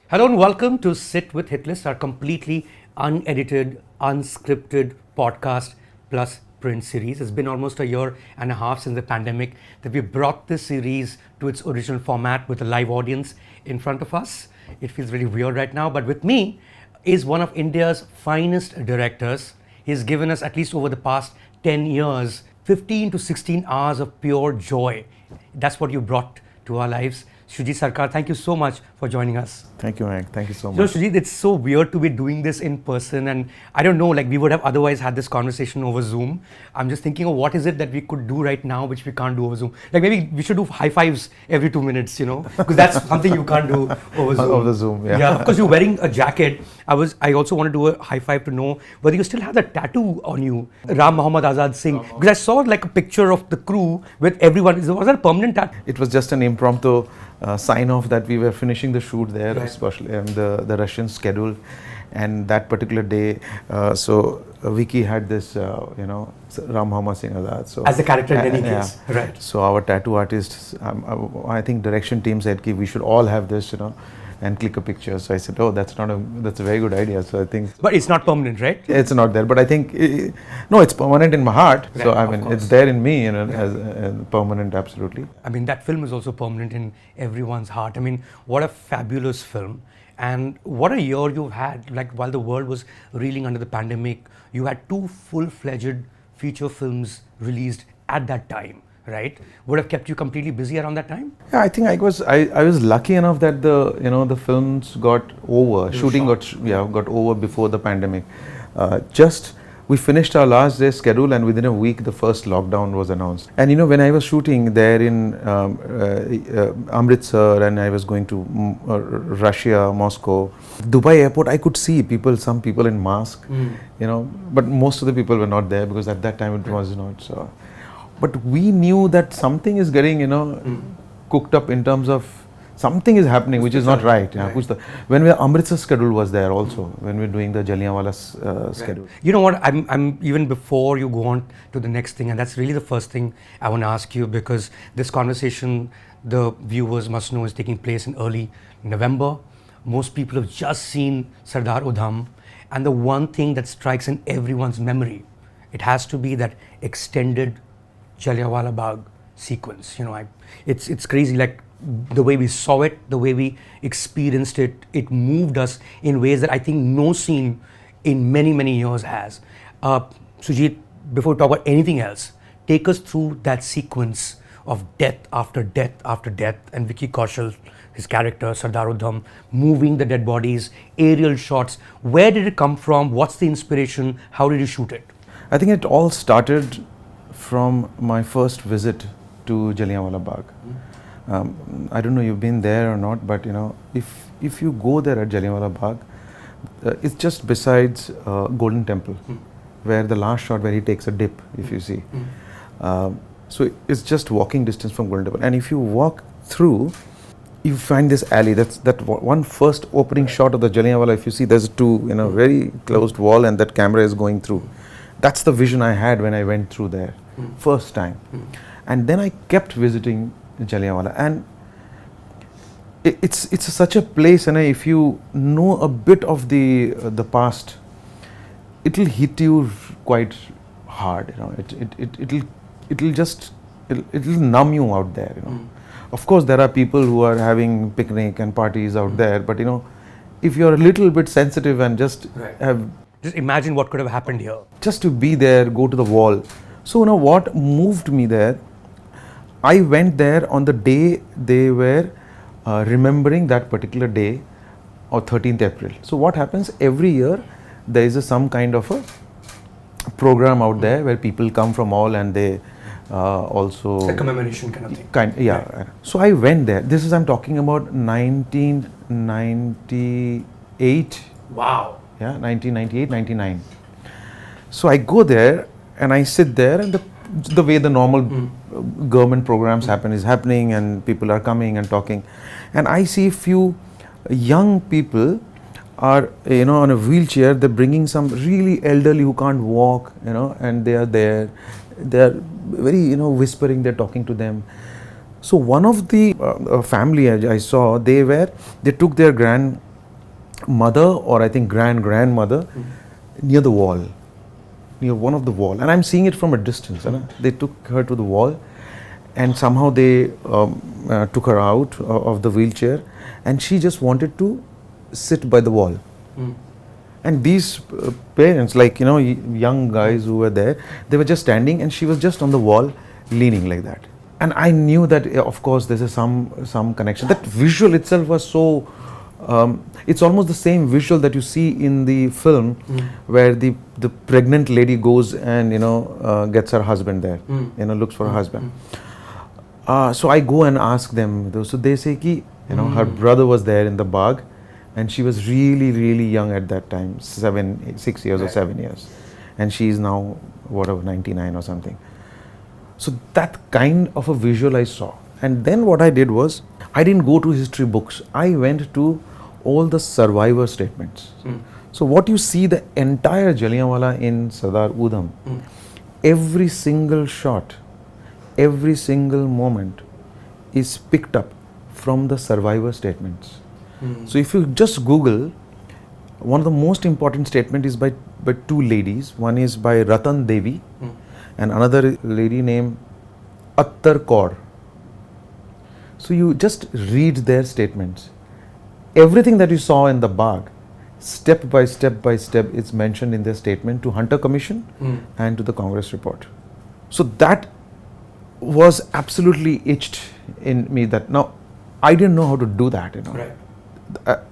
Hello and welcome to Sit With Hitlist, our completely unedited, unscripted podcast plus print series. It's been almost a year and a half since the pandemic that we brought this series to its original format with a live audience in front of us. It feels really weird right now, but with me is one of India's finest directors. He's given us, at least over the past 10 years, 15 to 16 hours of pure joy. That's what you brought to our lives. Shoojit Sircar, thank you so much for joining us. Thank you, Mayank. Thank you so much. You know, Shoojit, it's so weird to be doing this in person, and I don't know, like we would have otherwise had this conversation over Zoom. I'm just thinking of what is it that we could do right now which we can't do over Zoom. Like maybe we should do high fives every 2 minutes, because that's something you can't do over Zoom. Over Zoom, yeah. Yeah, because you're wearing a jacket. I also want to do a high five to know whether you still have the tattoo on you, Ram Muhammad Azad Singh. Because I saw like a picture of the crew with everyone. Was that a permanent tattoo? It was just an impromptu sign off that we were finishing the shoot there, right. Especially the Russian schedule, and that particular day. So Vicky had this, Ram Muhammad Singh Azad. So as the character in any case, yeah. Right? So our tattoo artists, I think direction team said, "Ki we should all have this, and click a picture." So I said, "Oh, that's a very good idea." So I think. But it's not permanent, right? It's not there, but I think no, it's permanent in my heart. Right, so I mean, it's there in me, as permanent, absolutely. I mean, that film is also permanent in everyone's heart. I mean, what a fabulous film. And what a year you've had. Like, while the world was reeling under the pandemic, you had 2 full-fledged feature films released at that time, right? Would have kept you completely busy around that time? Yeah, I think I was lucky enough that the films got over. Shooting got over before the pandemic. We finished our last day schedule, and within a week the first lockdown was announced. And when I was shooting there in Amritsar, and I was going to Russia, Moscow, Dubai airport, I could see some people in mask, but most of the people were not there because at that time it was not so. But we knew that something is getting, cooked up in terms of something is happening which is not right. Yeah. When Amritsar schedule was there also, when we're doing the Jallianwala schedule. Right. You know what, I'm even before you go on to the next thing, and that's really the first thing I want to ask you, because this conversation, the viewers must know, is taking place in early November. Most people have just seen Sardar Udham, and the one thing that strikes in everyone's memory, it has to be that extended Jallianwala Bagh sequence. It's crazy, like the way we saw it, the way we experienced it, it moved us in ways that I think no scene in many, many years has. Shoojit, before we talk about anything else, take us through that sequence of death after death after death, and Vicky Kaushal, his character, Sardar Udham, moving the dead bodies, aerial shots. Where did it come from? What's the inspiration? How did you shoot it? I think it all started from my first visit to Jallianwala Bagh. I don't know you've been there or not, but if you go there at Jallianwala Bagh, it's just besides Golden Temple, where the last shot where he takes a dip, if you see. So it's just walking distance from Golden Temple, and if you walk through, you find this alley. That one first opening shot of the Jallianwala. If you see, there's very closed wall, and that camera is going through. That's the vision I had when I went through there, first time, and then I kept visiting Jallianwala, and it's such a place, and if you know a bit of the past, it'll hit you quite hard. It'll numb you out there. Of course, there are people who are having picnic and parties out there, but if you're a little bit sensitive and just imagine what could have happened here. Just to be there, go to the wall. So what moved me there, I went there on the day they were remembering that particular day, or 13th April. So what happens every year, there is some kind of a program out there where people come from all, and they also... It's a commemoration kind of thing. Right. So I went there. I'm talking about 1998. Wow. Yeah, 1998, 99. So I go there and I sit there, and the way the normal government programs happen is happening, and people are coming and talking, and I see few young people are on a wheelchair. They're bringing some really elderly who can't walk, and they are there. They are very whispering. They're talking to them. So one of the family I saw, they took their mother or I think grandmother near the wall, near one of the wall, and I'm seeing it from a distance. They took her to the wall, and somehow they took her out of the wheelchair, and she just wanted to sit by the wall. And these parents, like, young guys who were there, they were just standing, and she was just on the wall leaning like that. And I knew that, of course, there's some connection. That visual itself was so, it's almost the same visual that you see in the film where the pregnant lady goes and, gets her husband there, looks for her husband. So I go and ask them, so they say ki, her brother was there in the Bagh, and she was really, really young at that time, 6 years or 7 years. And she is now, 99 or something. So that kind of a visual I saw. And then what I did was, I didn't go to history books. I went to all the survivor statements. So what you see, the entire Jallianwala in Sardar Udham, every single shot, every single moment is picked up from the survivor statements. So if you just Google, one of the most important statement is by two ladies. One is by Ratan Devi and another lady named Attar Kaur. So you just read their statements. Everything that you saw in the Bagh, step by step, it's mentioned in their statement to Hunter Commission and to the Congress report. So that was absolutely itched in me that now I didn't know how to do that, Right.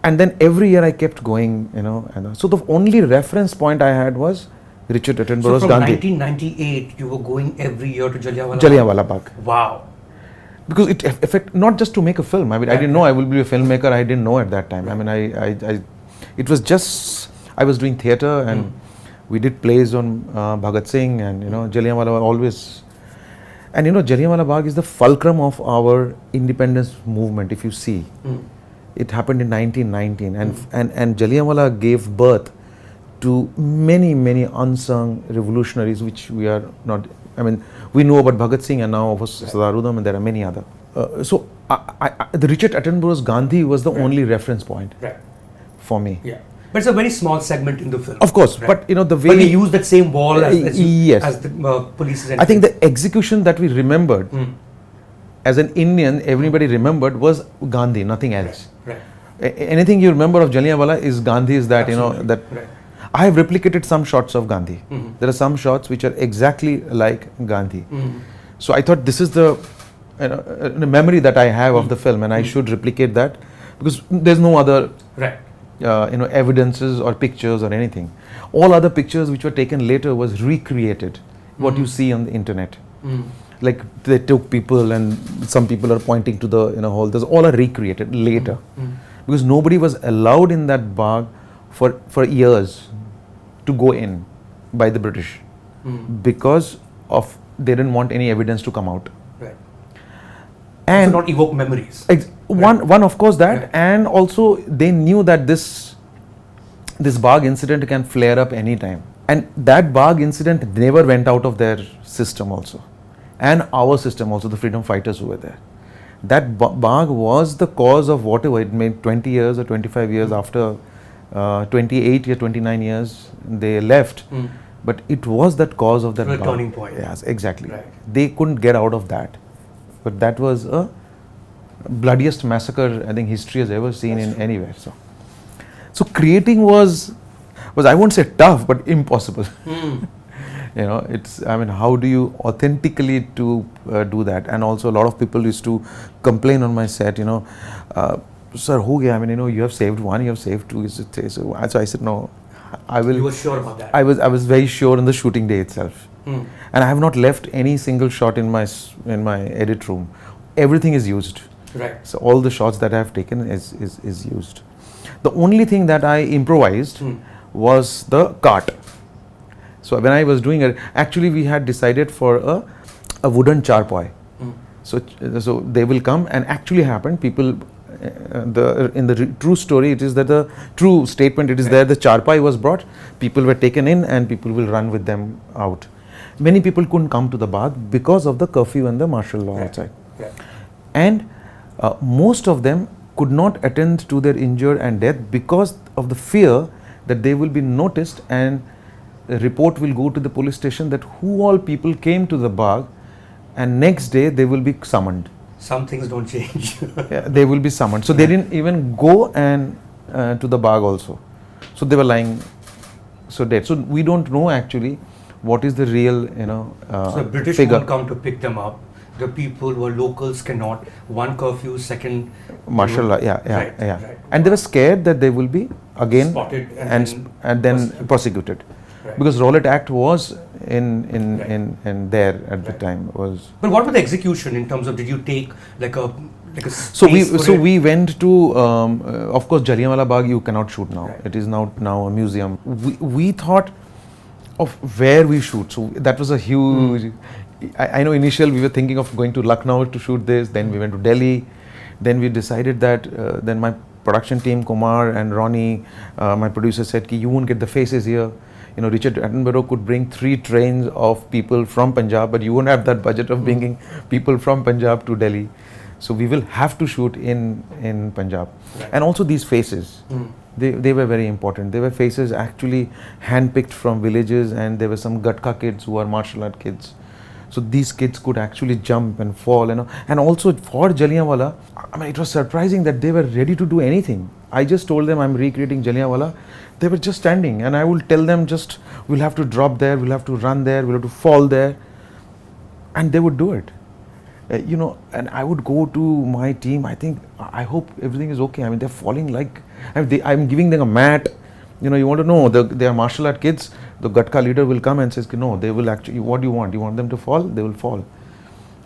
And then every year I kept going, and so the only reference point I had was Richard Attenborough's So from Gandhi. 1998, you were going every year to Jallianwala. Jallianwala Bagh. Wow. Because it affect not just to make a film. I mean, I didn't know I will be a filmmaker. I didn't know at that time. I mean, I it was just I was doing theatre and we did plays on Bhagat Singh and Jallianwala always. And Jallianwala Bagh is the fulcrum of our independence movement. If you see. It happened in 1919 and Jallianwala gave birth to many unsung revolutionaries which we are not, I mean, we know about Bhagat Singh and now of Sardar Udham, and there are many other. So the Richard Attenborough's Gandhi was the only reference point for me. Yeah. But it's a very small segment in the film. Of course, but the way... But they use that same wall as the police. I think the execution that we remembered, as an Indian, everybody remembered was Gandhi, nothing else. Right. Anything you remember of Jallianwala is Gandhi, is that, Absolutely. that... Right. I have replicated some shots of Gandhi. There are some shots which are exactly like Gandhi. So I thought this is the memory that I have of the film, and I should replicate that because there's no other evidences or pictures or anything. All other pictures which were taken later was recreated, what you see on the internet. Like they took people and some people are pointing to the hall. Those all are recreated later because nobody was allowed in that Bagh for years to go in by the British because of they didn't want any evidence to come out. Right. And so not evoke memories. One of course that, and also they knew that this Bagh incident can flare up anytime, and that Bagh incident never went out of their system also, and our system also, the freedom fighters who were there. That Bagh was the cause of whatever it made 20 years or 25 years after 28 or 29 years they left, but it was that cause of that turning point. Yes, exactly. Right. They couldn't get out of that, but that was a bloodiest massacre I think history has ever seen in anywhere. So creating was I won't say tough, but impossible. It's, I mean, how do you authentically do that? And also a lot of people used to complain on my set, sir, ho gaya? I mean, you have saved one, you have saved two. So I said, no, I will. You were sure about that? I was very sure on the shooting day itself. And I have not left any single shot in my edit room. Everything is used. Right. So all the shots that I have taken is used. The only thing that I improvised was the cart. So when I was doing it, actually we had decided for a wooden charpoy. So they will come, and actually happened. People, in the true story, it is that the true statement. It is there. The charpoy was brought. People were taken in, and people will run with them out. Many people couldn't come to the Bagh because of the curfew and the martial law outside. And most of them could not attend to their injured and death because of the fear that they will be noticed and a report will go to the police station that who all people came to the Bagh, and next day they will be summoned. Some things don't change. Yeah, they will be summoned. So they didn't even go and to the Bagh also. So they were lying so dead. So we don't know actually what is the real, So the British figure. won't come to pick them up. The people who are locals cannot. One curfew, second Martial law, yeah. Right. And they were scared that they will be again Spotted and then prosecuted. Right. Because Rowlatt Act was in there at the time was. But what about the execution in terms of, did you take like a So space for it? we went to of course Jallianwala Bagh you cannot shoot now. Right. It is now a museum. We thought of where we shoot. So that was a huge. I know initially we were thinking of going to Lucknow to shoot this. Then we went to Delhi. Then we decided that. Then my production team, Kumar and Ronnie, my producer said, "Ki you won't get the faces here." Richard Attenborough could bring 3 trains of people from Punjab, but you won't have that budget of bringing people from Punjab to Delhi. So we will have to shoot in Punjab. Right. And also these faces, they were very important. They were faces actually handpicked from villages, and there were some Gatka kids who are martial art kids. So these kids could actually jump and fall, And also for Jallianwala, I mean, it was surprising that they were ready to do anything. I just told them I'm recreating Jallianwala. They were just standing, and I will tell them just, we'll have to drop there, we'll have to run there, we'll have to fall there. And they would do it. And I would go to my team, I hope everything is okay. I mean, they're falling like, I'm giving them a mat. You want to know, they are martial art kids. The Gatka leader will come and says, no, they will actually, what do you want? You want them to fall? They will fall.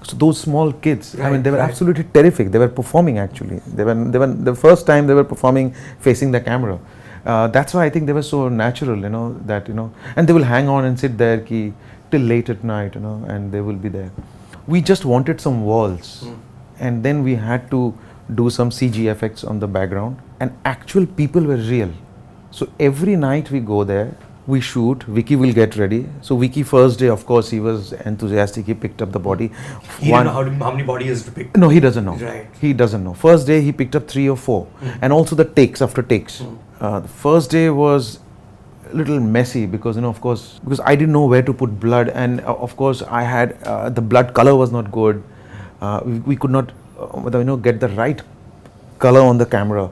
So those small kids, right, I mean, they were absolutely terrific. They were performing actually. They were the first time they were performing facing the camera. That's why I think they were so natural, and they will hang on and sit there till late at night, and they will be there. We just wanted some walls, and then we had to do some CG effects on the background, and actual people were real. So every night we go there, we shoot, Vicky will get ready. So Vicky first day, of course, he was enthusiastic, he picked up the body. He didn't know how many bodies to pick. No, he doesn't know. Right. He doesn't know. First day he picked up 3 or 4, and also the takes after takes. The first day was a little messy because of course, because I didn't know where to put blood, and of course I had the blood color was not good. We could not get the right color on the camera.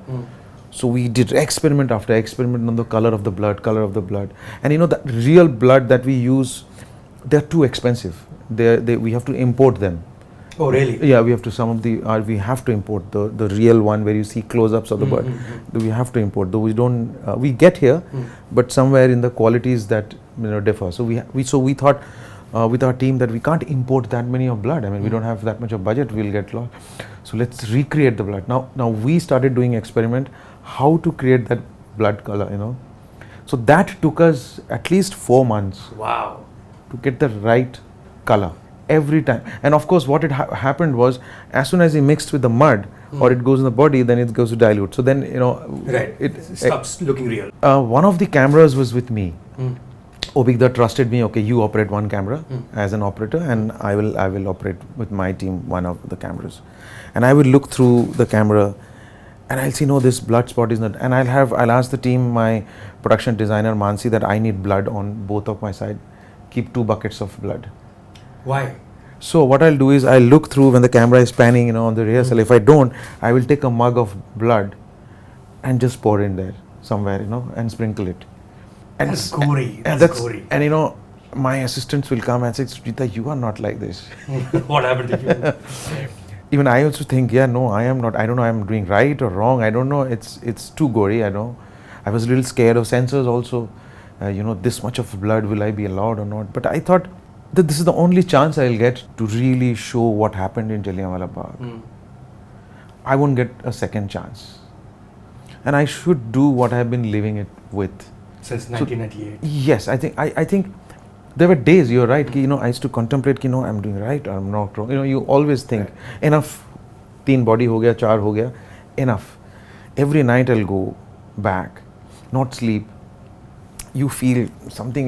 So we did experiment after experiment on the color of the blood, and the real blood that we use, they're too expensive. We have to import them. Oh really? Yeah, we have to. Some of the we have to import the real one where you see close-ups of the bird. We have to import. Though we don't. We get here, but somewhere in the qualities that differ. So we thought with our team that we can't import that many of blood. I mean, we don't have that much of budget. We'll get lost. So let's recreate the blood. Now we started doing experiment how to create that blood color. So that took us at least 4 months. Wow. To get the right color. Every time. And of course what happened was, as soon as he mixed with the mud or it goes in the body, then it goes to dilute. So then right, it stops looking real. One of the cameras was with me. Obigda trusted me. Okay, you operate one camera as an operator, and I will operate with my team one of the cameras. And I will look through the camera and I'll see, no, this blood spot is not, and I'll ask the team, my production designer Mansi, that I need blood on both of my side. Keep 2 buckets of blood. Why? So what I'll do is I'll look through when the camera is panning, on the rehearsal. If I don't, I will take a mug of blood and just pour in there somewhere, and sprinkle it. And that's gory. That's gory. And my assistants will come and say, Sujita, you are not like this. What happened to you? Even I also think, no, I am not. I don't know I'm doing right or wrong. I don't know. It's too gory. I know. I was a little scared of censors also. This much of blood, will I be allowed or not? But I thought that this is the only chance I'll get to really show what happened in Jallianwala Bagh. I won't get a second chance. And I should do what I've been living it with. Since 1998. Yes, I think there were days, you're right, I used to contemplate, I'm doing right or I'm not wrong. You always think, enough, 3 body ho gaya, 4 ho gaya, enough. Every night I'll go back, not sleep. You feel something,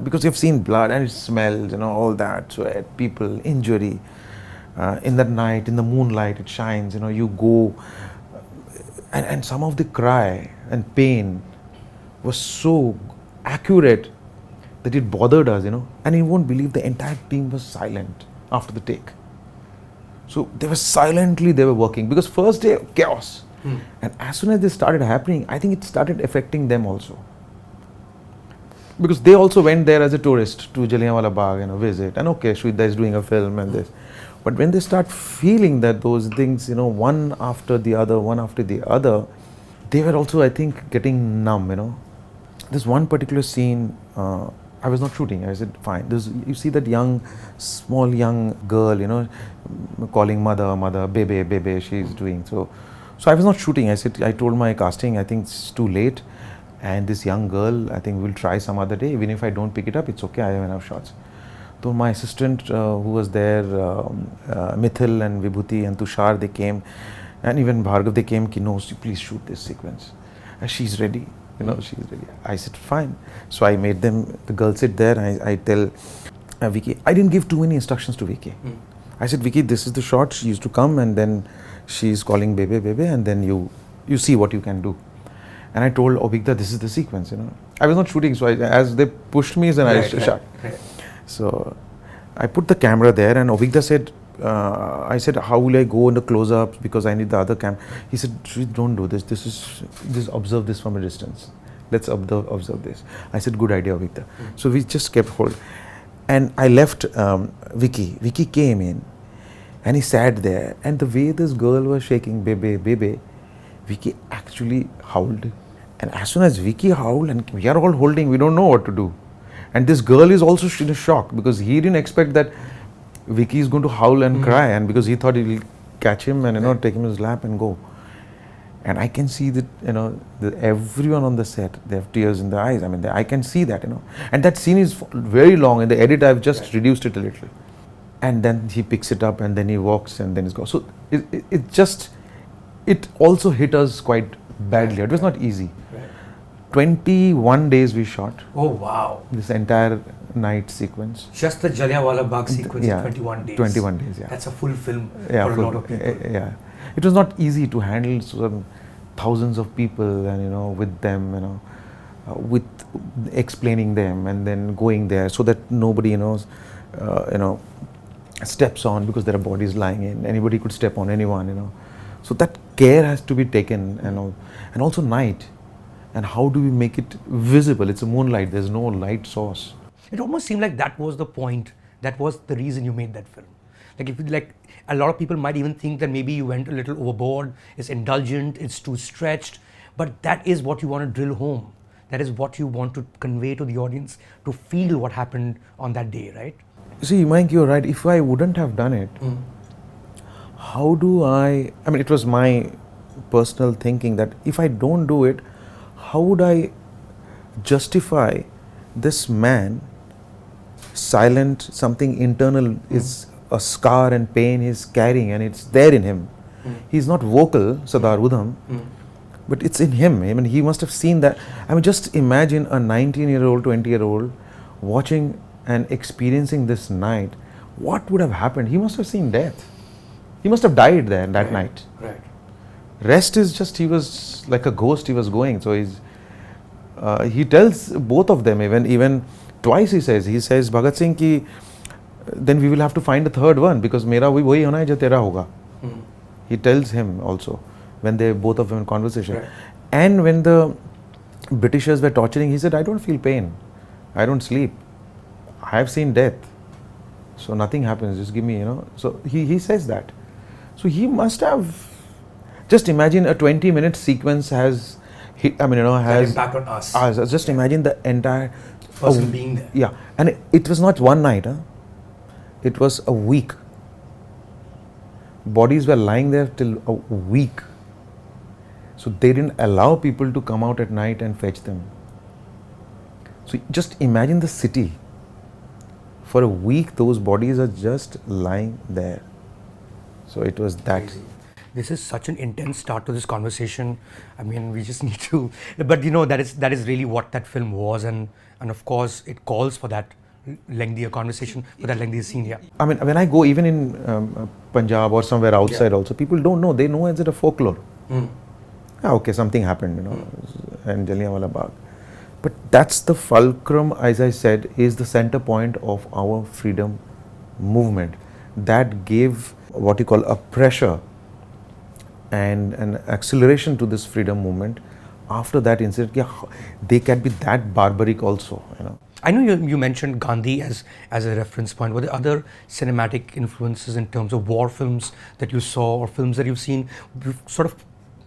because you've seen blood and it smells, all that, sweat, people, injury. In that night, in the moonlight, it shines, you go, and some of the cry and pain was so accurate that it bothered us, and you won't believe the entire team was silent after the take. So they were working because first day chaos. And as soon as this started happening, I think it started affecting them also. Because they also went there as a tourist to Jallianwala Bagh, visit. And okay, Shoojit is doing a film and this. But when they start feeling that those things, one after the other, they were also, I think, getting numb, This one particular scene, I was not shooting. I said, fine. You see that small young girl, calling mother, baby, she's doing. So I was not shooting. I told my casting, I think it's too late. And this young girl, I think we'll try some other day. Even if I don't pick it up, it's okay. I have enough shots. So my assistant who was there, Mithil and Vibhuti and Tushar, they came. And even Bhargav, they came, no, please shoot this sequence. And she's ready. She's ready. I said, fine. So I made the girl sit there. I tell Vicky, I didn't give too many instructions to Vicky. I said, Vicky, this is the shot. She used to come and then she's calling baby, and then you see what you can do. And I told Obigda, this is the sequence, I was not shooting, so as they pushed me, then I shot. Right. So I put the camera there and Obigda said, I said, how will I go in the close-ups because I need the other cam. He said, don't do this. Just observe this from a distance. Let's observe this. I said, good idea, Obigda. So we just kept hold. And I left Vicky. Vicky came in and he sat there. And the way this girl was shaking, baby, Vicky actually howled. And as soon as Vicky howled, and we are all holding, we don't know what to do. And this girl is also in a shock because he didn't expect that Vicky is going to howl and cry, and because he thought he'll catch him and take him in his lap and go. And I can see that everyone on the set, they have tears in their eyes. I mean, I can see that, And that scene is very long. In the edit, I've just reduced it a little. And then he picks it up and then he walks and then he's gone. So it also hit us quite badly. It was not easy. 21 days we shot. Oh wow! This entire night sequence. Just the Jallianwala Bagh sequence in 21 days. 21 days, yeah. That's a full film for a lot of people. Yeah. It was not easy to handle some thousands of people and with them, with explaining them and then going there so that nobody steps on because there are bodies lying in. Anybody could step on anyone, So that care has to be taken and also night. And how do we make it visible? It's a moonlight. There's no light source. It almost seemed like that was the point. That was the reason you made that film. A lot of people might even think that maybe you went a little overboard. It's indulgent. It's too stretched. But that is what you want to drill home. That is what you want to convey to the audience to feel what happened on that day, right? See, Mayank, you're right. If I wouldn't have done it, how do I mean, it was my personal thinking that if I don't do it, how would I justify this man, silent, something internal is a scar and pain he's carrying and it's there in him. He's not vocal, Sardar Udham, but it's in him. I mean, he must have seen that. I mean, just imagine a 19-year-old, 20-year-old watching and experiencing this night. What would have happened? He must have seen death. He must have died there that night. Right. Rest is just, he was like a ghost, he was going. So he tells both of them, even twice he says, Bhagat Singh ki, then we will have to find a third one because mera bhi wahi hona hai jo tera hoga. He tells him also when they both of them in conversation. Right. And when the Britishers were torturing, he said, I don't feel pain. I don't sleep. I have seen death. So nothing happens, just give me, So he says that. So he must have, just imagine a 20-minute sequence has impact on us. Just imagine the entire person being there. Yeah, and it was not one night. It was a week. Bodies were lying there till a week. So they didn't allow people to come out at night and fetch them. So just imagine the city. For a week, those bodies are just lying there. So it was that. Crazy. This is such an intense start to this conversation. I mean, we just need to, but that is really what that film was, and of course it calls for that lengthier conversation, for that lengthier scene. Yeah. I mean, when I go even in Punjab or somewhere outside, also people don't know. They know it's a folklore. Okay, something happened, in Jallianwala Bagh. But that's the fulcrum, as I said, is the center point of our freedom movement. That gave what you call a pressure and an acceleration to this freedom movement. After that incident, they can be that barbaric also, you know. I know you mentioned Gandhi as a reference point. Were there other cinematic influences in terms of war films that you saw, or films that you've seen, sort of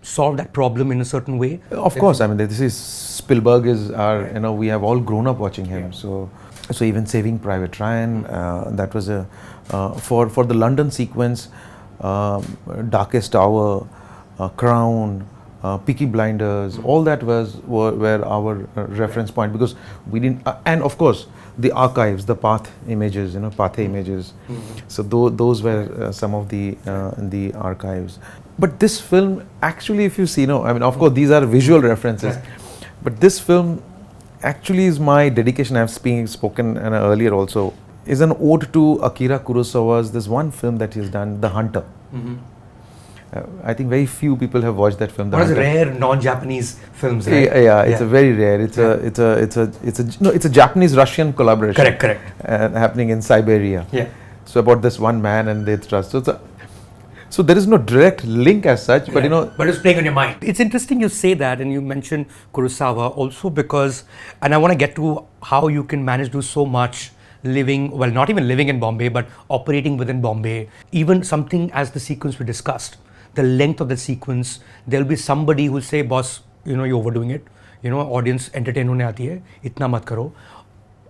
solve that problem in a certain way? Of course, I mean, this is Spielberg is our, you know, we have all grown up watching him. So even Saving Private Ryan, that was a for the London sequence, Darkest Hour, Crown, Peaky Blinders, all that were our reference point, because we didn't, and of course the archives, the path images, you know, Pathe images. So those were some of the archives. But this film, actually, if you see, no, I mean, of course these are visual references, but this film actually is my dedication. I've spoken earlier also, is an ode to Akira Kurosawa's this one film that he's done, The Hunter. I think very few people have watched that film. One of the rare non-Japanese films, right? Yeah, it's a very rare. It's a Japanese-Russian collaboration. Correct. Happening in Siberia. Yeah. So about this one man and their trust. So there is no direct link as such, but you know. But it's playing on your mind. It's interesting you say that, and you mentioned Kurosawa also, because, and I want to get to how you can manage to do so much living, well, not even living in Bombay, but operating within Bombay. Even something as the sequence we discussed, the length of the sequence, there'll be somebody who'll say, boss, you know, you're overdoing it. You know, audience entertain hone aati hai, itna mat karo.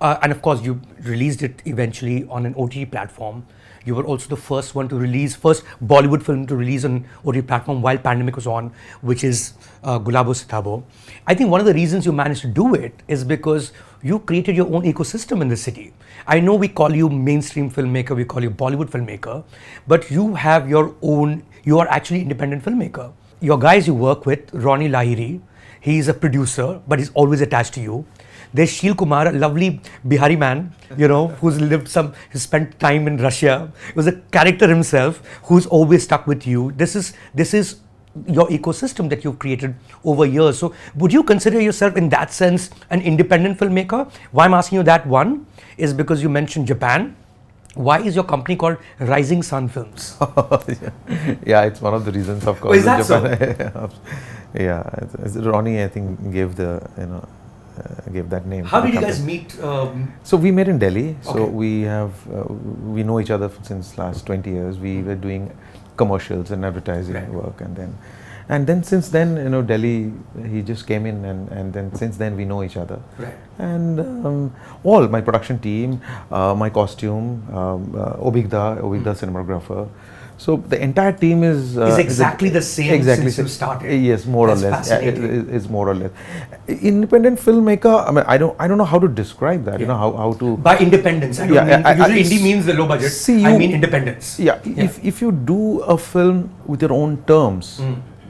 And of course, you released it eventually on an OTT platform. You were also the first Bollywood film to release on OTT platform while pandemic was on, which is Gulabo Sitabo. I think one of the reasons you managed to do it is because you created your own ecosystem in the city. I know we call you mainstream filmmaker, we call you Bollywood filmmaker, but you have your own, you are actually independent filmmaker. Your guys you work with, Ronnie Lahiri, he's a producer, but he's always attached to you. There's Sheel Kumar, a lovely Bihari man, you know, who's spent time in Russia. He was a character himself who's always stuck with you. This is your ecosystem that you've created over years. So would you consider yourself in that sense an independent filmmaker? Why I'm asking you that one is because you mentioned Japan. Why is your company called Rising Sun Films? Yeah, it's one of the reasons, of course. Oh, is that so? Yeah, Ronnie, I think, gave that name. How did you guys meet? So we met in Delhi. So Okay. we know each other since last 20 years. We were doing commercials and advertising work, and then since then, you know, Delhi, he just came in, and then since then we know each other. Right. And all my production team, my costume, Obigda cinematographer. So the entire team is exactly the same since you started. Yes, more That's or less. fascinating. It's more or less. Independent filmmaker. I mean, I don't know how to describe that. You know how to. By independence, I don't mean usually indie means the low budget. I mean independence. Yeah. If you do a film with your own terms,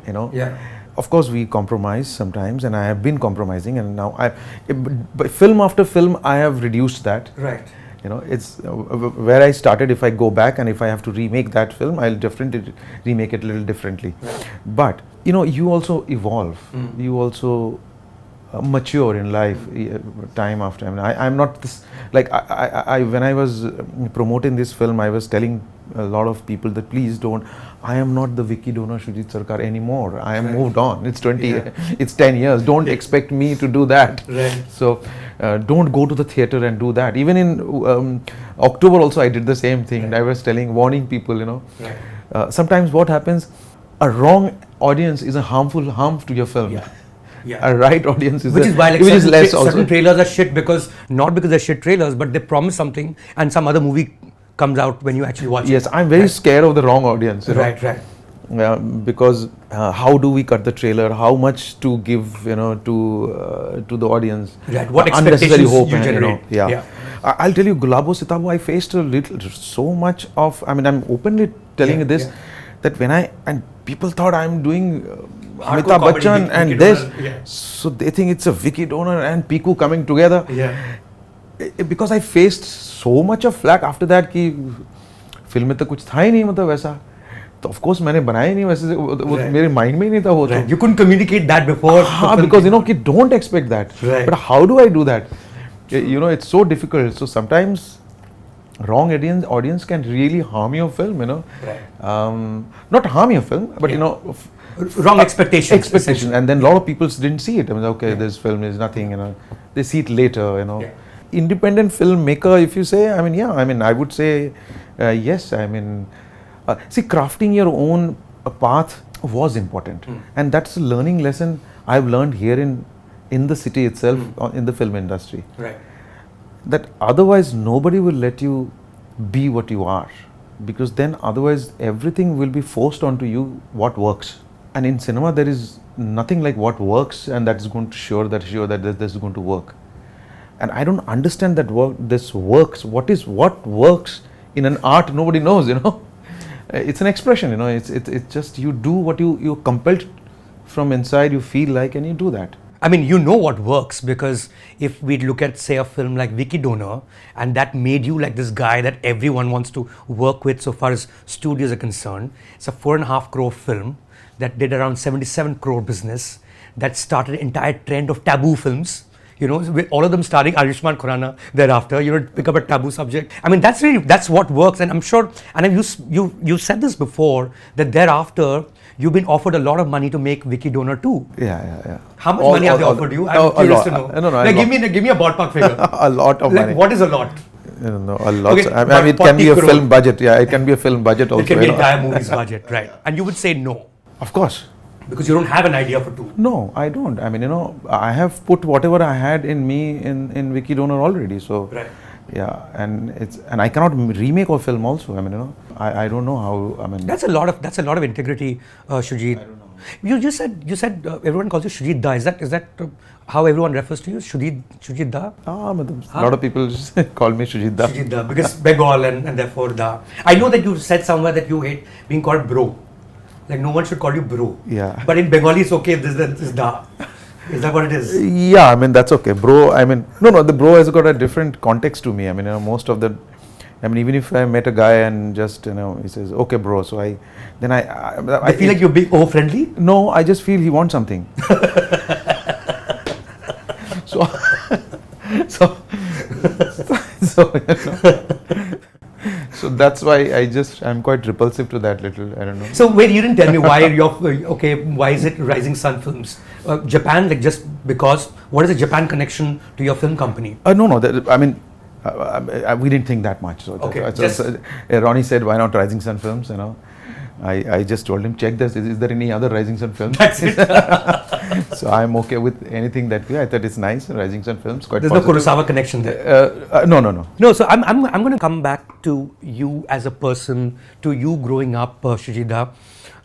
you know. Yeah. Of course, we compromise sometimes, and I have been compromising, and now by film after film, I have reduced that. Right. You know, it's where I started. If I go back and if I have to remake that film, I'll definitely remake it a little differently. Right. But you know, you also evolve. You also mature in life, time after time. I'm not this, like I when I was promoting this film, I was telling a lot of people that please don't. I am not the Vicky donor Shoojit Sircar anymore. I am moved on. It's 10 years. Don't expect me to do that. Right. So don't go to the theater and do that. Even in October also I did the same thing. Right. I was warning people, you know. Right. Sometimes what happens, a wrong audience is a harm to your film. Yeah. A right audience is which is why also. Certain trailers are shit not because they're shit trailers, but they promise something and some other movie comes out when you actually watch it. Yes, I'm very scared of the wrong audience. Right. Because how do we cut the trailer? How much to give, you know, to the audience? Right. What expectations you generate? Yeah. I'll tell you, Gulabo Sitabo, I faced so much of. I mean, I'm openly telling you this, that and people thought I'm doing Amitabh Bachchan and this, so they think it's a Vicky donor and Piku coming together. Yeah. Because I faced so much of flack after that कि film में तो कुछ था ही नहीं मतलब वैसा. तो of course मैंने बनाया ही नहीं वैसे वो मेरे mind में ही नहीं था वो तो you couldn't communicate that before because you know kids don't expect that but how do I do that you know it's so difficult so sometimes wrong audience can really harm your film you know not harm your film but you know wrong expectations and then a lot of people didn't see it I mean okay this film is nothing you know they see it later you know independent filmmaker if you say I mean yeah I mean I would say yes I mean see crafting your own path was important and that's a learning lesson I've learned here in the city itself in the film industry that otherwise nobody will let you be what you are because then otherwise everything will be forced onto you what works and in cinema there is nothing like what works and that's going to sure that this is going to work and I don't understand that this works what works in an art nobody knows you know it's an expression you know it's just you do what you're compelled from inside you feel like and you do that I mean, you know what works because if we look at, say, a film like Vicky Donor, and that made you like this guy that everyone wants to work with so far as studios are concerned. It's a 4.5 crore film that did around 77 crore business that started an entire trend of taboo films. You know, with all of them starring Ayushmann Khurrana thereafter, you know, pick up a taboo subject. I mean, that's what works. And I'm sure, and you said this before, that thereafter, you've been offered a lot of money to make Vicky Donor 2. Yeah. How much money have they offered you? I'm curious to know. No, like, give me a ballpark figure. A lot of money. What is a lot? No, a lot. Okay, I mean, it can be a crore. film budget. Yeah, it can be a film budget also. It can be an entire movie's budget, right? And you would say no. Of course. Because you don't have an idea for 2. No, I don't. I mean, you know, I have put whatever I had in me in Vicky Donor already. So, yeah, and I cannot remake a film also. I mean, you know, I don't know how. I mean, that's a lot of integrity, Shoojit. I don't know. You said everyone calls you Shoojit Da. Is that how everyone refers to you? Shoojit Da? A lot of people call me Shoojit Da. Shoojit Da because Bengal and therefore Da. I know that you said somewhere that you hate being called bro. Like no one should call you bro. Yeah. But in Bengali it's okay if this is Da. Is that what it is? Yeah, I mean that's okay. Bro, I mean no, the bro has got a different context to me. I mean, you know, most of the even if I met a guy and just, you know, he says, okay bro, so I feel like you're being over-friendly? No, I just feel he wants something. so So that's why I'm quite repulsive to that little, I don't know. So wait, you didn't tell me why why is it Rising Sun Films? Japan, like just because, what is the Japan connection to your film company? No, I mean, we didn't think that much. So Okay. Ronnie said, why not Rising Sun Films, you know. I just told him, check this, is there any other Rising Sun Films? That's it. So I'm okay with anything that I thought it's nice, Rising Sun Films, quite There's positive. no Kurosawa connection there? No. No, so I'm going to come back to you as a person, to you growing up, Shoojit Da.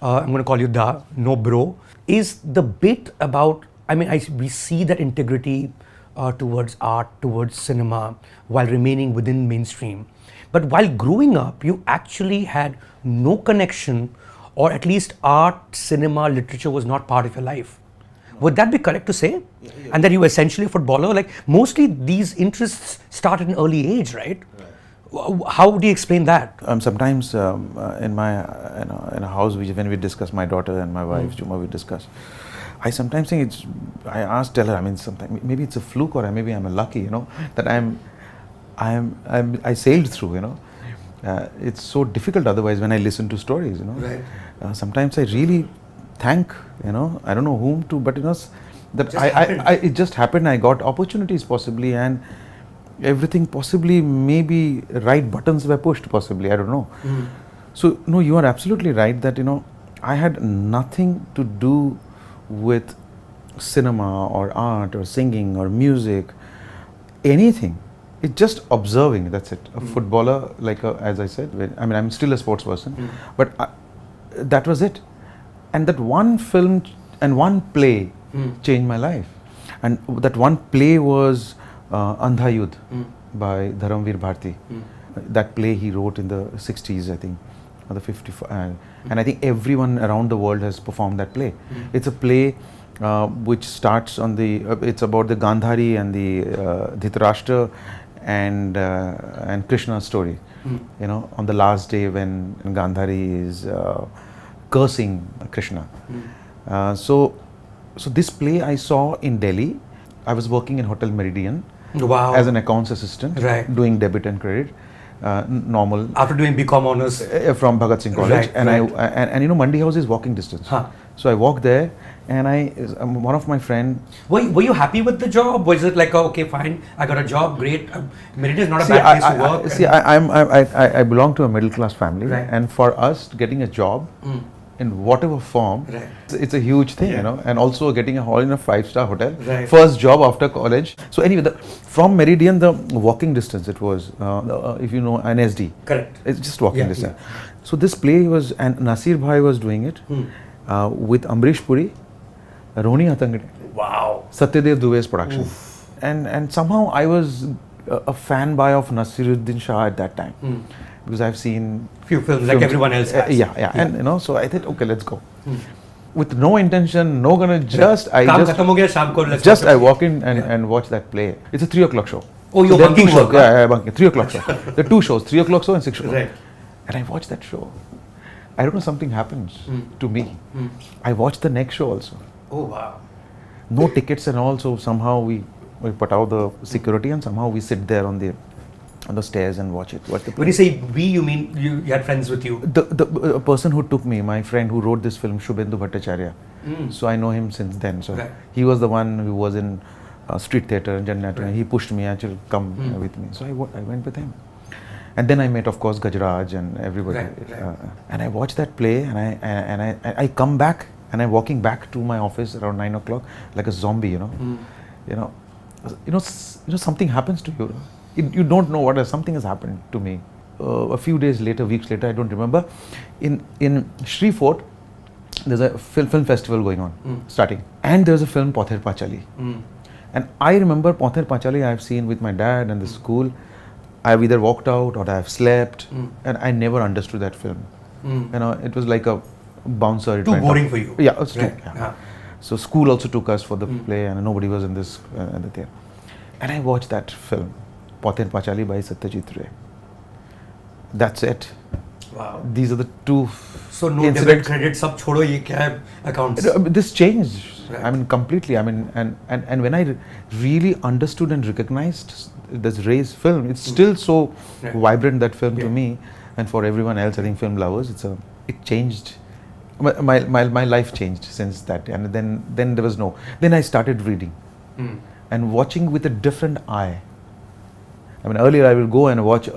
I'm going to call you Da, no bro. Is the bit about, I mean, we see that integrity towards art, towards cinema, while remaining within mainstream. But while growing up, you actually had no connection, or at least art, cinema, literature was not part of your life. Would that be correct to say? Yeah. And that you were essentially a footballer? Like mostly these interests start at an early age, right? How do you explain that? Sometimes in my in a house when we discuss, my daughter and my wife, Juma, we discuss. I sometimes think tell her, I mean, sometimes maybe it's a fluke or maybe I'm lucky, you know, that I sailed through, you know. It's so difficult otherwise when I listen to stories, you know. Right. Sometimes I really thank, you know, I don't know whom to, but you know, that it just happened. I got opportunities possibly, and everything possibly, maybe right buttons were pushed possibly, I don't know. So no, you are absolutely right that, you know, I had nothing to do with cinema or art or singing or music, anything. It's just observing, that's it. A footballer, like as I said, I mean, I'm still a sports person, but that was it. And that one film and one play changed my life. And that one play was Andha Youth by Dharamveer Bharti. That play he wrote in the 60s, I think, or the 55. And I think everyone around the world has performed that play. It's a play which starts on it's about the Gandhari and the Dhritarashtra, and Krishna's story. You know, on the last day when Gandhari is cursing Krishna. So this play I saw in Delhi. I was working in Hotel Meridian as an accounts assistant, doing debit and credit. Normal. After doing BCom honors from Bhagat Singh College, and you know, Mandi House is walking distance. So I walked there, and one of my friend. Were you happy with the job? Was it like, okay, fine, I got a job, great. Meridian is not a bad place to work. I belong to a middle class family, and for us getting a job in whatever form, it's a huge thing, you know. And also getting a hall in a 5-star hotel, first job after college. So anyway, from Meridian, the walking distance it was, if you know NSD, correct. It's just walking distance. So this play was, and Nasir Bhai was doing it with Amrish Puri, Roni Atangade. Wow. Satyadev Dube's production. And somehow I was a fanboy of Nasiruddin Shah at that time. Because I've seen few films like everyone else has. And you know, so I thought, okay, let's go. With no intention, no gonna I walk in and watch that play. It's a 3 o'clock show. Oh, you're bunking show? Yeah, bunking. 3 o'clock show. There are 2 shows, 3 o'clock show and 6 o'clock. And I watched that show. I don't know, something happens to me. I watched the next show also. Oh, wow. No tickets and all, so somehow we put out the security and somehow we sit there on the stairs and watch it. When you say we, you mean you had friends with you? The person who took me, my friend who wrote this film, Shubhendu Bhattacharya. So I know him since then. So he was the one who was in street theatre in Jannat. He pushed me, actually come with me. So I went with him. And then I met, of course, Gajraj and everybody. And I watched that play, and I come back, and I'm walking back to my office around 9 o'clock like a zombie, you know. You know, something happens to you. You don't know what something has happened to me. A few days later, weeks later, I don't remember. In Shri Fort, there's a film festival going on, starting, and there's a film Pother Pachali. And I remember Pother Pachali I've seen with my dad and the school. I've either walked out or I've slept, and I never understood that film. You know, it was like a bouncer. Too boring for you. Yeah, it was So school also took us for the play, and nobody was in this theatre. And I watched that film, Pother Pachali by Satyajit Ray. That's it. Wow. These are the 2 So no debit credit, sab chodo, ye kya hai, accounts? This changed. I mean, completely. I mean, and when I really understood and recognized this Ray's film, it's still so vibrant, that film, to me, and for everyone else, I think film lovers, it changed. My life changed since that, and then there was no. Then I started reading and watching with a different eye. I mean, earlier I will go and watch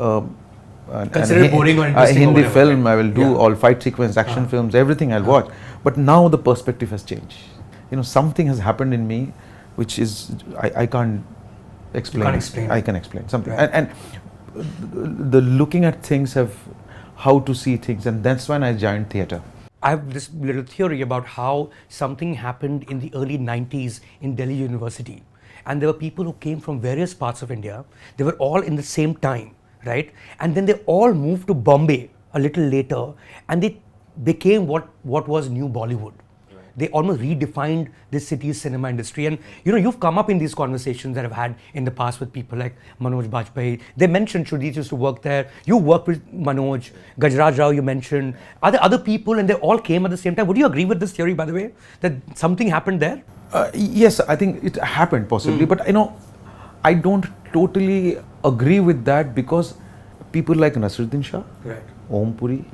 consider boring or interesting Hindi film. I will do all fight sequence, action films, everything I'll watch. But now the perspective has changed. You know, something has happened in me, which is I can't explain. You can't explain. I can explain something, and the looking at things how to see things, and that's when I joined theatre. I have this little theory about how something happened in the early 90s in Delhi University. And there were people who came from various parts of India. They were all in the same time, right? And then they all moved to Bombay a little later, and they became what was New Bollywood. They almost redefined this city's cinema industry. And you know, you've come up in these conversations that I've had in the past with people like Manoj Bajpayee. They mentioned Shoojit used to work there. You worked with Manoj, Gajraj Rao you mentioned. Are there other people, and they all came at the same time? Would you agree with this theory, by the way, that something happened there? Yes, I think it happened possibly, but you know, I don't totally agree with that, because people like Nasiruddin Shah, Om Puri,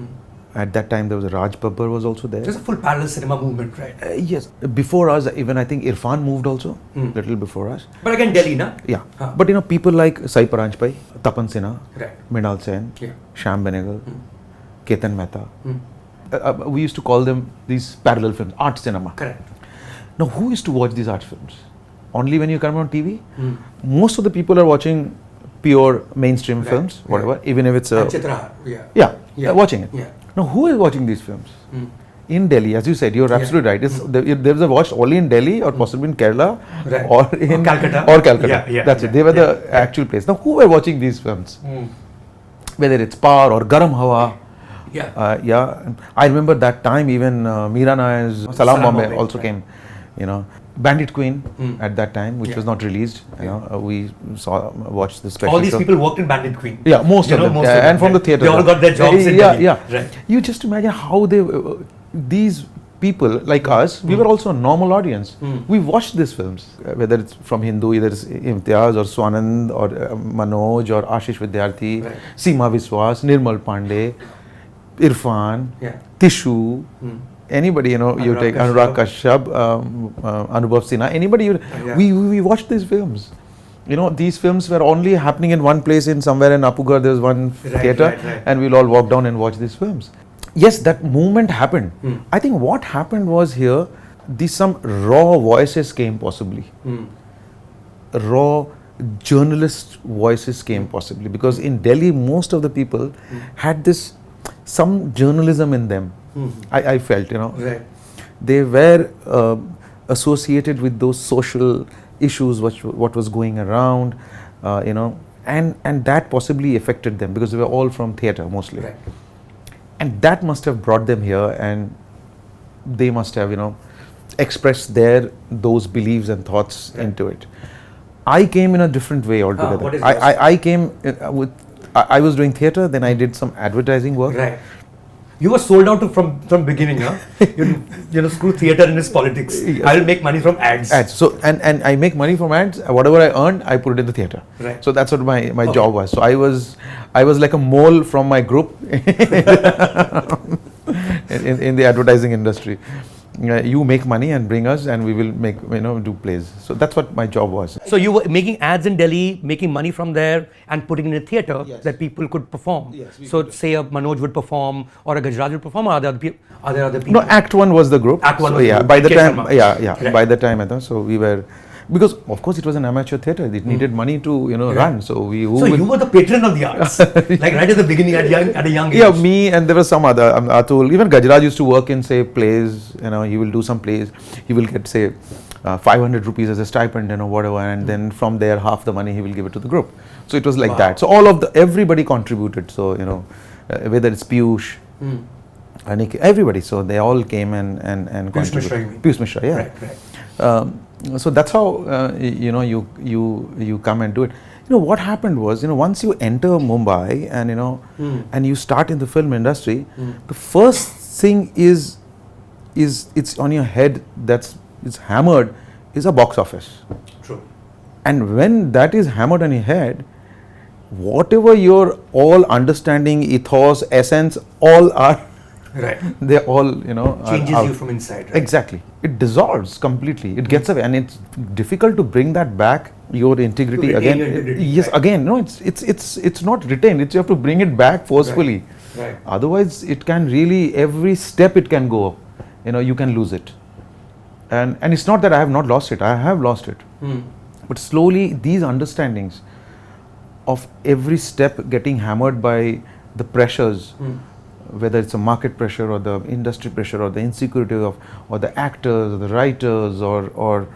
at that time there was Raj Babbar was also there. There's a full parallel cinema movement, right? Yes, before us, even I think Irfan moved also, little before us. But again, Delhi, na? Yeah, but you know, people like Sai Paranjpai, Tapan Sinha, Mrinal Sen, Yeah. Shyam Benegal, Ketan Mehta. We used to call them these parallel films, art cinema. Correct. Now, who used to watch these art films? Only when you come on TV? Most of the people are watching pure mainstream films, whatever, even if it's a... Chitra, watching it. Yeah. Now, who is watching these films? In Delhi, as you said, you're absolutely right. There's a watched only in Delhi or possibly in Kerala or in Calcutta. That's it. They were the actual place. Now, who were watching these films? Whether it's Par or Garam Hawa. I remember that time even Meera Nair's Salam Bombay also came. You know, Bandit Queen at that time, which was not released. You know, we watched the special. All these show. people worked in Bandit Queen. Yeah, most of them. And from the theatre. They all got their jobs in Delhi. Right. You just imagine how these people like us, we were also a normal audience. We watched these films, whether it's from Hindu, either it's Imtiaz or Swanand or Manoj or Ashish Vidyarthi, Seema Viswas, Nirmal Pandey, Irfan, Tishu, anybody, you know, you take Anurag Kashyap, Anubhav Sinha, anybody, we watched these films. You know, these films were only happening in one place, in somewhere in Apugar, there was one theatre, and we'll all walk down and watch these films. Yes, that movement happened. I think what happened was here, some raw voices came possibly. Raw journalist voices came possibly, because in Delhi most of the people had some journalism in them. I felt, you know, they were associated with those social issues, what was going around, you know, and that possibly affected them, because they were all from theatre mostly. And that must have brought them here, and they must have, you know, expressed those beliefs and thoughts into it. I came in a different way altogether. I came I was doing theatre, then I did some advertising work. You were sold out from beginning, huh? you know, screw theatre and its politics. I'll make money from ads. So and I make money from ads. Whatever I earned, I put it in the theatre. So that's what my job was. So I was like a mole from my group in the advertising industry. You make money and bring us, and we will make, you know, do plays. So that's what my job was. So you were making ads in Delhi, making money from there, and putting in a theatre that people could perform. So say a Manoj would perform, or a Gajraj would perform, or are there other people? No, Act 1 was the group. Act 1 so was yeah, the group. by the time, by the time, I thought, so we were, because of course it was an amateur theatre. It needed money to, you know, run. So you were the patron of the arts, like right at the beginning, at a young age. Yeah, me, and there was some other Atul. Even Gajraj used to work in, say, plays. You know, he will do some plays. He will get, say, 500 rupees as a stipend, you know, whatever, and then from there half the money he will give it to the group. So it was like that. So everybody contributed. So, you know, whether it's Piyush, Anik, everybody. So they all came and contributed. Piyush Mishra, yeah. So that's how you know, you come and do it. You know, what happened was, you know, once you enter Mumbai and, you know, and you start in the film industry, the first thing is it's on your head, it's hammered, is a box office. True. And when that is hammered on your head, whatever your all understanding, ethos, essence, all are, they all, you know, changes you from inside. Exactly. It dissolves completely. It gets away, and it's difficult to bring that back. Your integrity again. Your integrity, yes, again. No, it's not retained. You have to bring it back forcefully. Otherwise, it can really, every step it can go up. You know, you can lose it. And it's not that I have not lost it. I have lost it. But slowly, these understandings of every step getting hammered by the pressures, whether it's a market pressure or the industry pressure or the insecurity of, or the actors or the writers or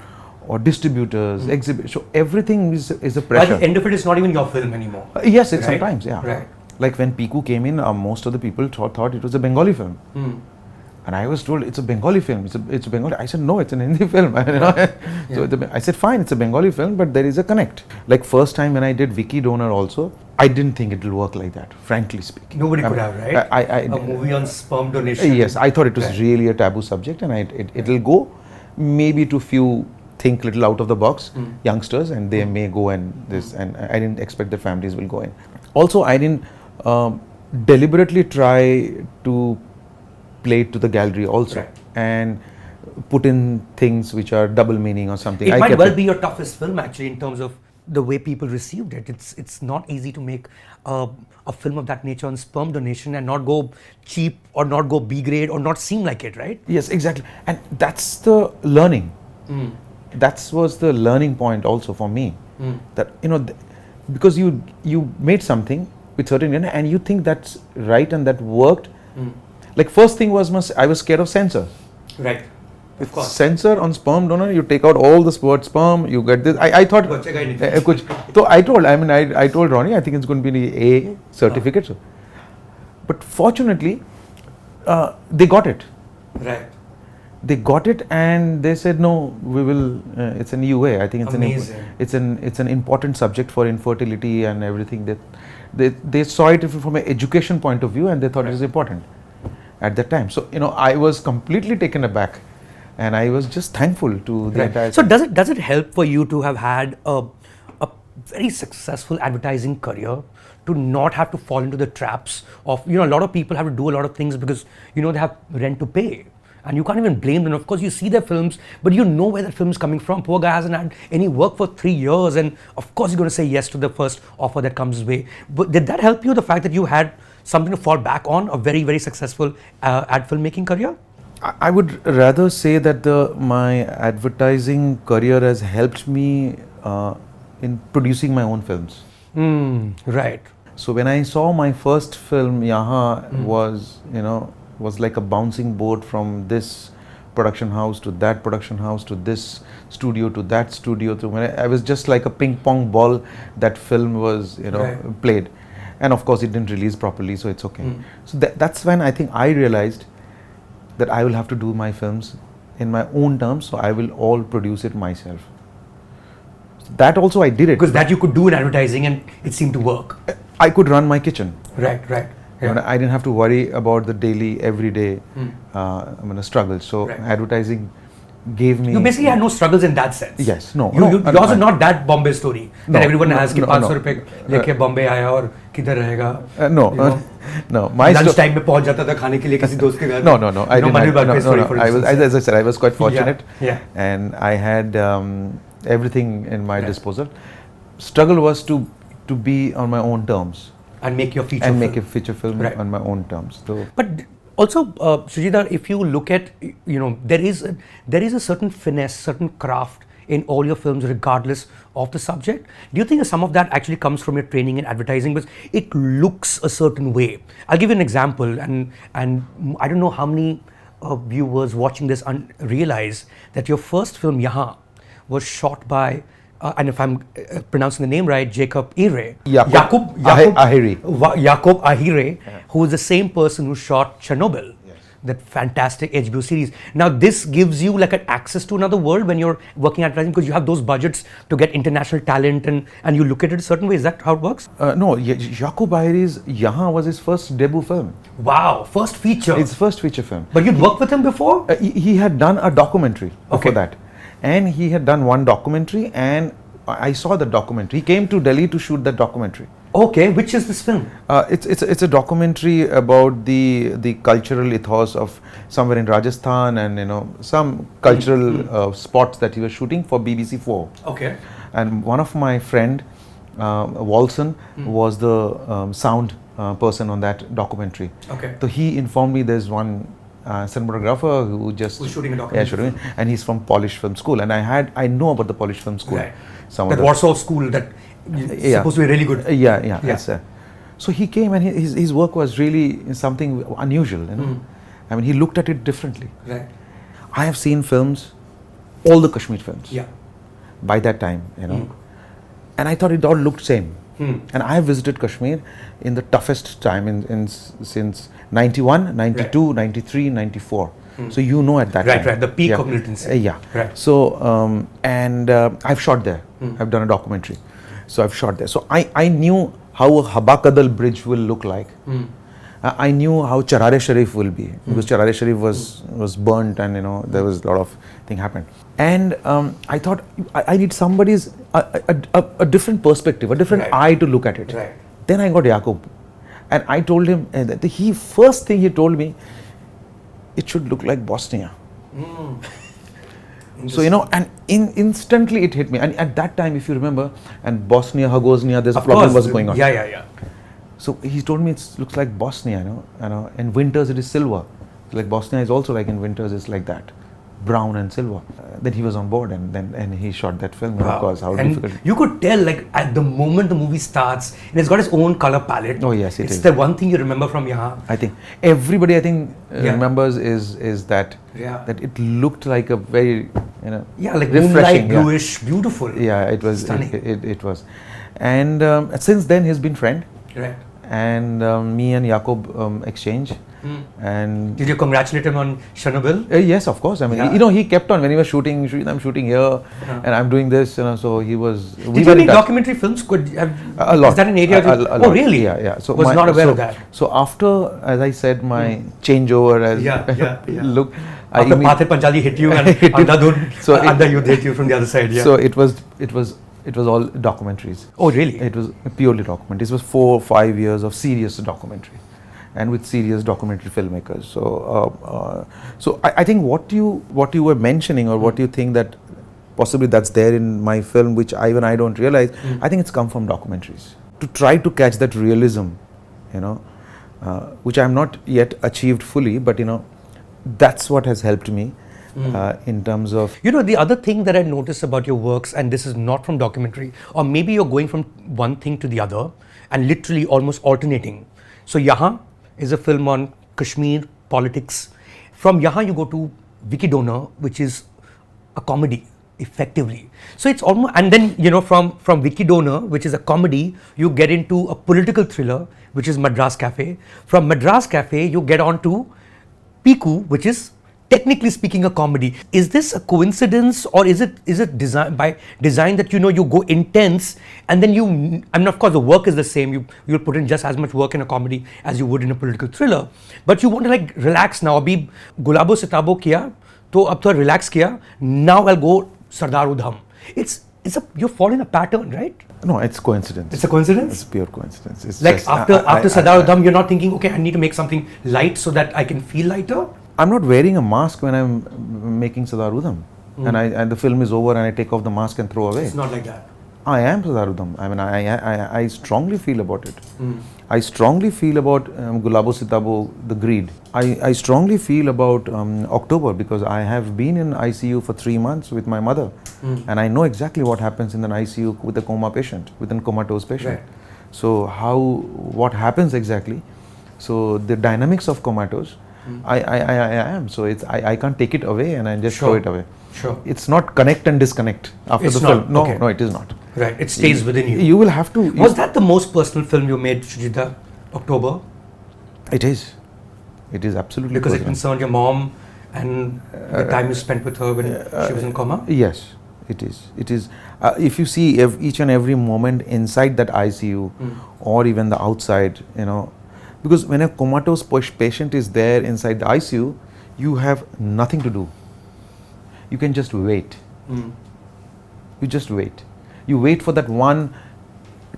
distributors, exhibitors. So everything is a pressure. At the end of it, it's not even your film anymore. Yes, it's sometimes, yeah. Like when Piku came in, most of the people thought it was a Bengali film. And I was told it's a Bengali film. It's a Bengali. I said no, it's an Hindi film. So I said fine, it's a Bengali film, but there is a connect. Like first time when I did Vicky Donor also, I didn't think it will work like that, frankly speaking. Nobody could have, right? A movie on sperm donation. Yes, I thought it was really a taboo subject, and it'll go maybe to few think little out of the box youngsters, and they may go and this, and I didn't expect the families will go in. Also, I didn't deliberately try to play it to the gallery also, and put in things which are double meaning or something. It might well be your toughest film actually, in terms of the way people received it. It's not easy to make a film of that nature on sperm donation and not go cheap or not go B grade or not seem like it, right? Yes, exactly. And that's the learning. That was the learning point also for me. That, you know, because you made something with certain, and you think that's right and that worked. Like first thing was I was scared of censor. Right. Of course. Censor on sperm donor, you take out all the word sperm, you get this. I thought, so I told Ronnie, I think it's going to be the A certificate. But fortunately, they got it. Right. they got it and they said no, we will. It's an UA. I think it's an important subject for infertility and everything. That they saw it from an education point of view and they thought it was important at that time. So I was completely taken aback, and I was just thankful to the entire. So does it help for you to have had a very successful advertising career, to not have to fall into the traps of a lot of people have to do a lot of things because they have rent to pay. And you can't even blame them. Of course, you see their films, but you know where that film is coming from. Poor guy hasn't had any work for 3 years, and of course, he's going to say yes to the first offer that comes his way. But did that help you? The fact that you had something to fall back on, a very, very successful ad filmmaking career? I would rather say that my advertising career has helped me in producing my own films. Right. So when I saw my first film, Yahan was like a bouncing board from this production house to that production house to this studio to that studio. I was just like a ping pong ball. That film was played, and of course it didn't release properly, so it's okay. So that's when I think I realized that I will have to do my films in my own terms, so I will all produce it myself. So that also I did it. Because that you could do in advertising and it seemed to work. I could run my kitchen. Right. Yeah. I didn't have to worry about the daily, everyday struggle. So advertising gave me... You basically had no struggles in that sense. Yes, no. Yours is not that Bombay story that everyone has कि 500 रुपए लेके Bombay आया और किधर रहेगा. No. My lunch time में पहुंच जाता था खाने के लिए किसी दोस्त के घर. No. I didn't. As I said, I was quite fortunate. Yeah. And I had everything in my disposal. Struggle was to be on my own terms. And make your feature film. And make a feature film on my own terms. So. But also, Shoojit, if you look at, there is a certain finesse, certain craft in all your films, regardless of the subject. Do you think some of that actually comes from your training in advertising? Because it looks a certain way. I'll give you an example, and I don't know how many viewers watching this realize that your first film, Yahan, was shot by, and if I'm pronouncing the name right, Jacob Ahire. Jacob Ahire, who is the same person who shot Chernobyl, that fantastic HBO series. Now this gives you like an access to another world when you're working at advertising, because you have those budgets to get international talent and you look at it a certain way. Is that how it works? No, Jacob Ahire's Yahan was his first debut film. Wow, first feature. It's first feature film. But you'd worked with him before? He had done a documentary before that. And he had done one documentary, and I saw the documentary. He came to Delhi to shoot that documentary. Okay, which is this film? It's a documentary about the cultural ethos of somewhere in Rajasthan, and some cultural spots that he was shooting for BBC 4. Okay. And one of my friend, Walson, was the sound person on that documentary. Okay. So he informed me there's one cinematographer who's shooting a documentary. And he's from Polish Film School, and I know about the Polish Film School. Right. That Warsaw school that is supposed to be really good. Yeah. So he came, and his work was really something unusual. I mean, he looked at it differently. Right. I have seen films, all the Kashmir films. Yeah. By that time, and I thought it all looked same. And I have visited Kashmir in the toughest time since 91, 92, 93, 94. So at that time. Right, the peak of militancy. Yeah. Right. So, I've shot there. I've done a documentary. So I've shot there. So I knew how a Habakadal bridge will look like. I knew how Charare Sharif will be, because Charare Sharif was burnt, and there was a lot of thing happened. And I thought I need somebody's a different perspective, a different eye to look at it. Right. Then I got Jacob, and I told him that first thing he told me, it should look like Bosnia. So and instantly it hit me. And at that time, if you remember, and Bosnia Herzegovina, there's a problem was going on. Yeah. So he told me it looks like Bosnia, in winters it is silver. Like Bosnia is also like in winters it's like that, brown and silver. Then he was on board, and he shot that film. Wow. Of course, how and difficult. You could tell, like, at the moment the movie starts, and it's got its own color palette. Oh yes, it's the one thing you remember from Yahan. I think everybody remembers is that it looked like a very like refreshing, moonlight, bluish, beautiful. Yeah, it was stunning. It was, and since then he's been friend. Right. And me and Jacob exchange. And did you congratulate him on Chernobyl? Yes, of course. I mean, he kept on when he was shooting. I'm shooting here, and I'm doing this. So he was. Did you make documentary films? Could have, a lot. Is that an area? A lot. Really? Yeah. So was not aware of that. So after, as I said, my changeover as look. After Pather Panchali hit you and Andha Youth hit you from the other side. Yeah. So it was all documentaries. Oh, really? It was purely documentaries. It was 4 or 5 years of serious documentary, and with serious documentary filmmakers. So I think what you were mentioning, or what you think that possibly that's there in my film, which I don't realize. I think it's come from documentaries to try to catch that realism, which I'm not yet achieved fully, but that's what has helped me in terms of. The other thing that I notice about your works, and this is not from documentary, or maybe you're going from one thing to the other and literally almost alternating. So Yahan is a film on Kashmir politics. From Yahan you go to Vicky Donor, which is a comedy effectively. So it's almost, and then from Vicky Donor, which is a comedy, you get into a political thriller, which is Madras Cafe. From Madras Cafe you get on to Piku, which is technically speaking a comedy. Is this a coincidence, or is it by design that you go intense, and then of course the work is the same. You'll put in just as much work in a comedy as you would in a political thriller, but you want to relax now. Abhi Gulabo Sitabo kiya, to ab thoda relax kiya. Now I'll go Sardar Udham. You're following a pattern, right? No, it's coincidence. It's a coincidence? It's pure coincidence. It's like just, after Sardar Udham, you're not thinking, okay, I need to make something light so that I can feel lighter? I'm not wearing a mask when I'm making Sardar Udham. And the film is over and I take off the mask and throw away. It's not like that. I am Sardar Udham. I mean, I strongly feel about it. I strongly feel about Gulabo Sitabo, the greed. I strongly feel about October, because I have been in ICU for 3 months with my mother. And I know exactly what happens in an ICU with a coma patient, with a comatose patient. Right. So what happens exactly? So the dynamics of comatose, I am. So I can't take it away and I just throw it away. Sure. It's not connect and disconnect after the film. No, no, it is not. Right, it stays within you. You will have to. Was that the most personal film you made, Shoojit, October? It is. It is absolutely. Because personal. it concerned your mom and the time you spent with her when she was in coma? Yes, it is. It is. If you see each and every moment inside that ICU or even the outside, because when a comatose patient is there inside the ICU, you have nothing to do. You can just wait. You just wait. You wait for that one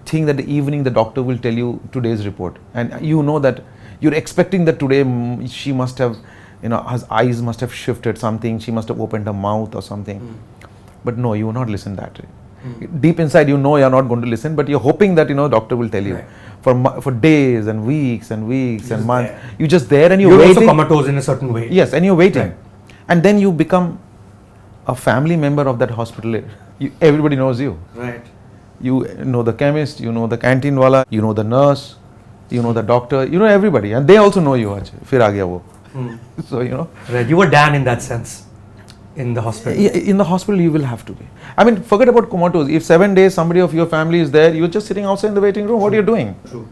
thing that the evening the doctor will tell you today's report, and you know that you're expecting that today she must have, her eyes must have shifted something, she must have opened her mouth or something. But no, you will not listen that way. Deep inside you know you're not going to listen, but you're hoping that doctor will tell you. Right. For days and weeks and weeks and months, you're just there and you're waiting. Also comatose in a certain way. Yes, and you're waiting. Right. And then you become a family member of that hospital. Everybody knows you. Right. You know the chemist, you know the canteen wala, you know the nurse, you know the doctor, you know everybody, and they also know you. Fir aa gaya wo. So Right. You were Dan in that sense, in the hospital. In the hospital, you will have to be. I mean, forget about comatose. If 7 days somebody of your family is there, you're just sitting outside in the waiting room. What are you doing? True.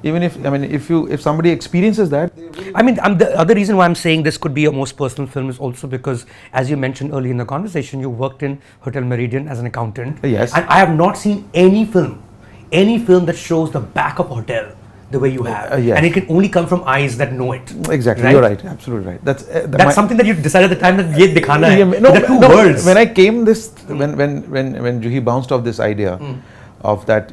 Even if somebody experiences that. The other reason why I'm saying this could be a most personal film is also because, as you mentioned earlier in the conversation, you worked in Hotel Meridian as an accountant. Yes. And I have not seen any film that shows the back of a hotel the way you have. Yes. And it can only come from eyes that know it. Exactly. Right? You're right. Absolutely right. That's something that you decided at the time that ye dikhana hai. No, two worlds. When I came when Juhi bounced off this idea of that,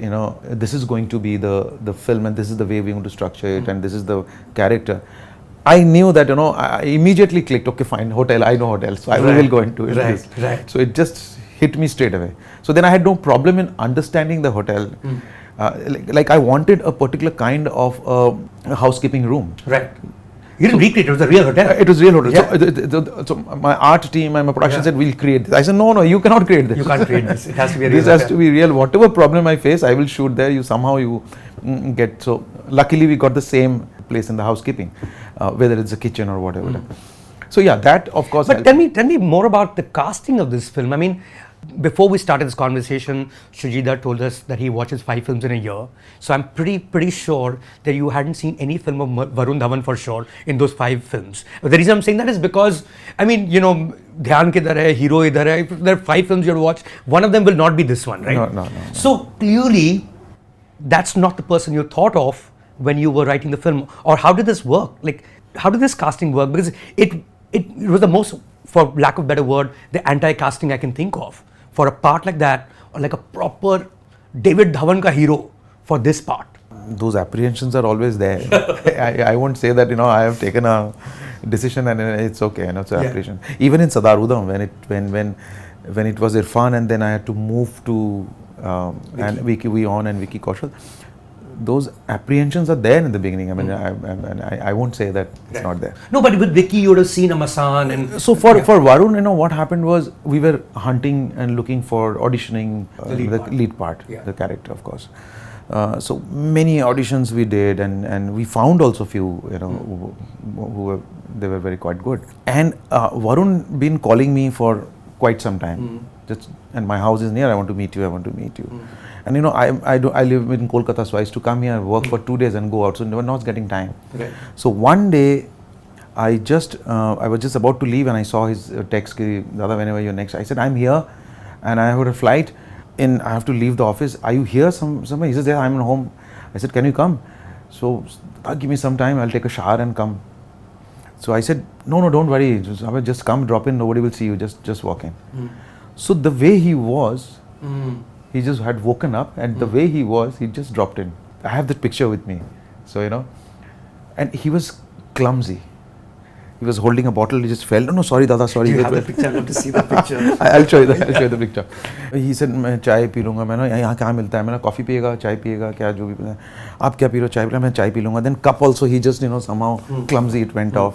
this is going to be the film and this is the way we're going to structure it and this is the character. I knew that, I immediately clicked, okay, fine, hotel, I know hotels, so I will go into it. Right. So it just hit me straight away. So then I had no problem in understanding the hotel. Like I wanted a particular kind of a housekeeping room. Right. You didn't recreate it, it was a real hotel. It was real hotel. Yeah. So my art team and my production said, we'll create this. I said, no, you cannot create this. You can't create this. It has to be a real This has to be real. Whatever problem I face, I will shoot there. You get. So luckily we got the same place in the housekeeping, whether it's a kitchen or whatever. So yeah, that of course. But tell me more about the casting of this film. I mean, Before we started this conversation, Shoojit told us that he watches 5 films in a year. So I'm pretty sure that you hadn't seen any film of Varun Dhawan for sure in those 5 films. But the reason I'm saying that is because, I mean, you know, Dhyan kidhar hai, hero idhar hai. If there are 5 films you have watched, one of them will not be this one, right? No. So clearly, that's not the person you thought of when you were writing the film. Or how did this work? Like, how did this casting work? Because it was the most, for lack of a better word, the anti-casting I can think of. For a part like that, or like a proper David Dhawan ka hero for this part. Those apprehensions are always there. I won't say that, you know, I have taken a decision and it's okay, you know, it's an apprehension. Even in Sardar Udham, when it was Irfan and then I had to move to and Vicky Weon and Vicky Kaushal, those apprehensions are there in the beginning. I mean, I won't say that it's not there. No, but with Vicky, you would have seen a Masan and... So for Varun, you know, what happened was we were hunting and looking for auditioning the lead part, the character, of course. So many auditions we did and we found also few, you know, who were, they were very quite good. And Varun been calling me for quite some time. And my house is near, I want to meet you. And you know, I live in Kolkata, so I used to come here, work for 2 days and go out, so I was not getting time. Right. So one day, I was just about to leave and I saw his text, Dada, whenever you're next. I said, I'm here and I have a flight and I have to leave the office. Are you here somewhere? He says, yeah, I'm at home. I said, can you come? So, give me some time, I'll take a shower and come. So I said, no, don't worry, just come, drop in, nobody will see you, just walk in. So the way he was, he just had woken up and the way he was, he just dropped in. I have that picture with me. So, you know, and he was clumsy. He was holding a bottle, he just fell. No, sorry, Dada, sorry. Do you have the picture? I'd love to see the picture. I'll show you the picture. He said, मैं चाय P लूँगा. मैंने यहाँ कहाँ मिलता है? मैंने coffee पिएगा, चाय पिएगा, क्या जो भी पिएगा. आप क्या पी रहे हो? चाय पी रहा मैं चाय पी लूँगा. Then cup also, he just, you know, somehow clumsy, it went off.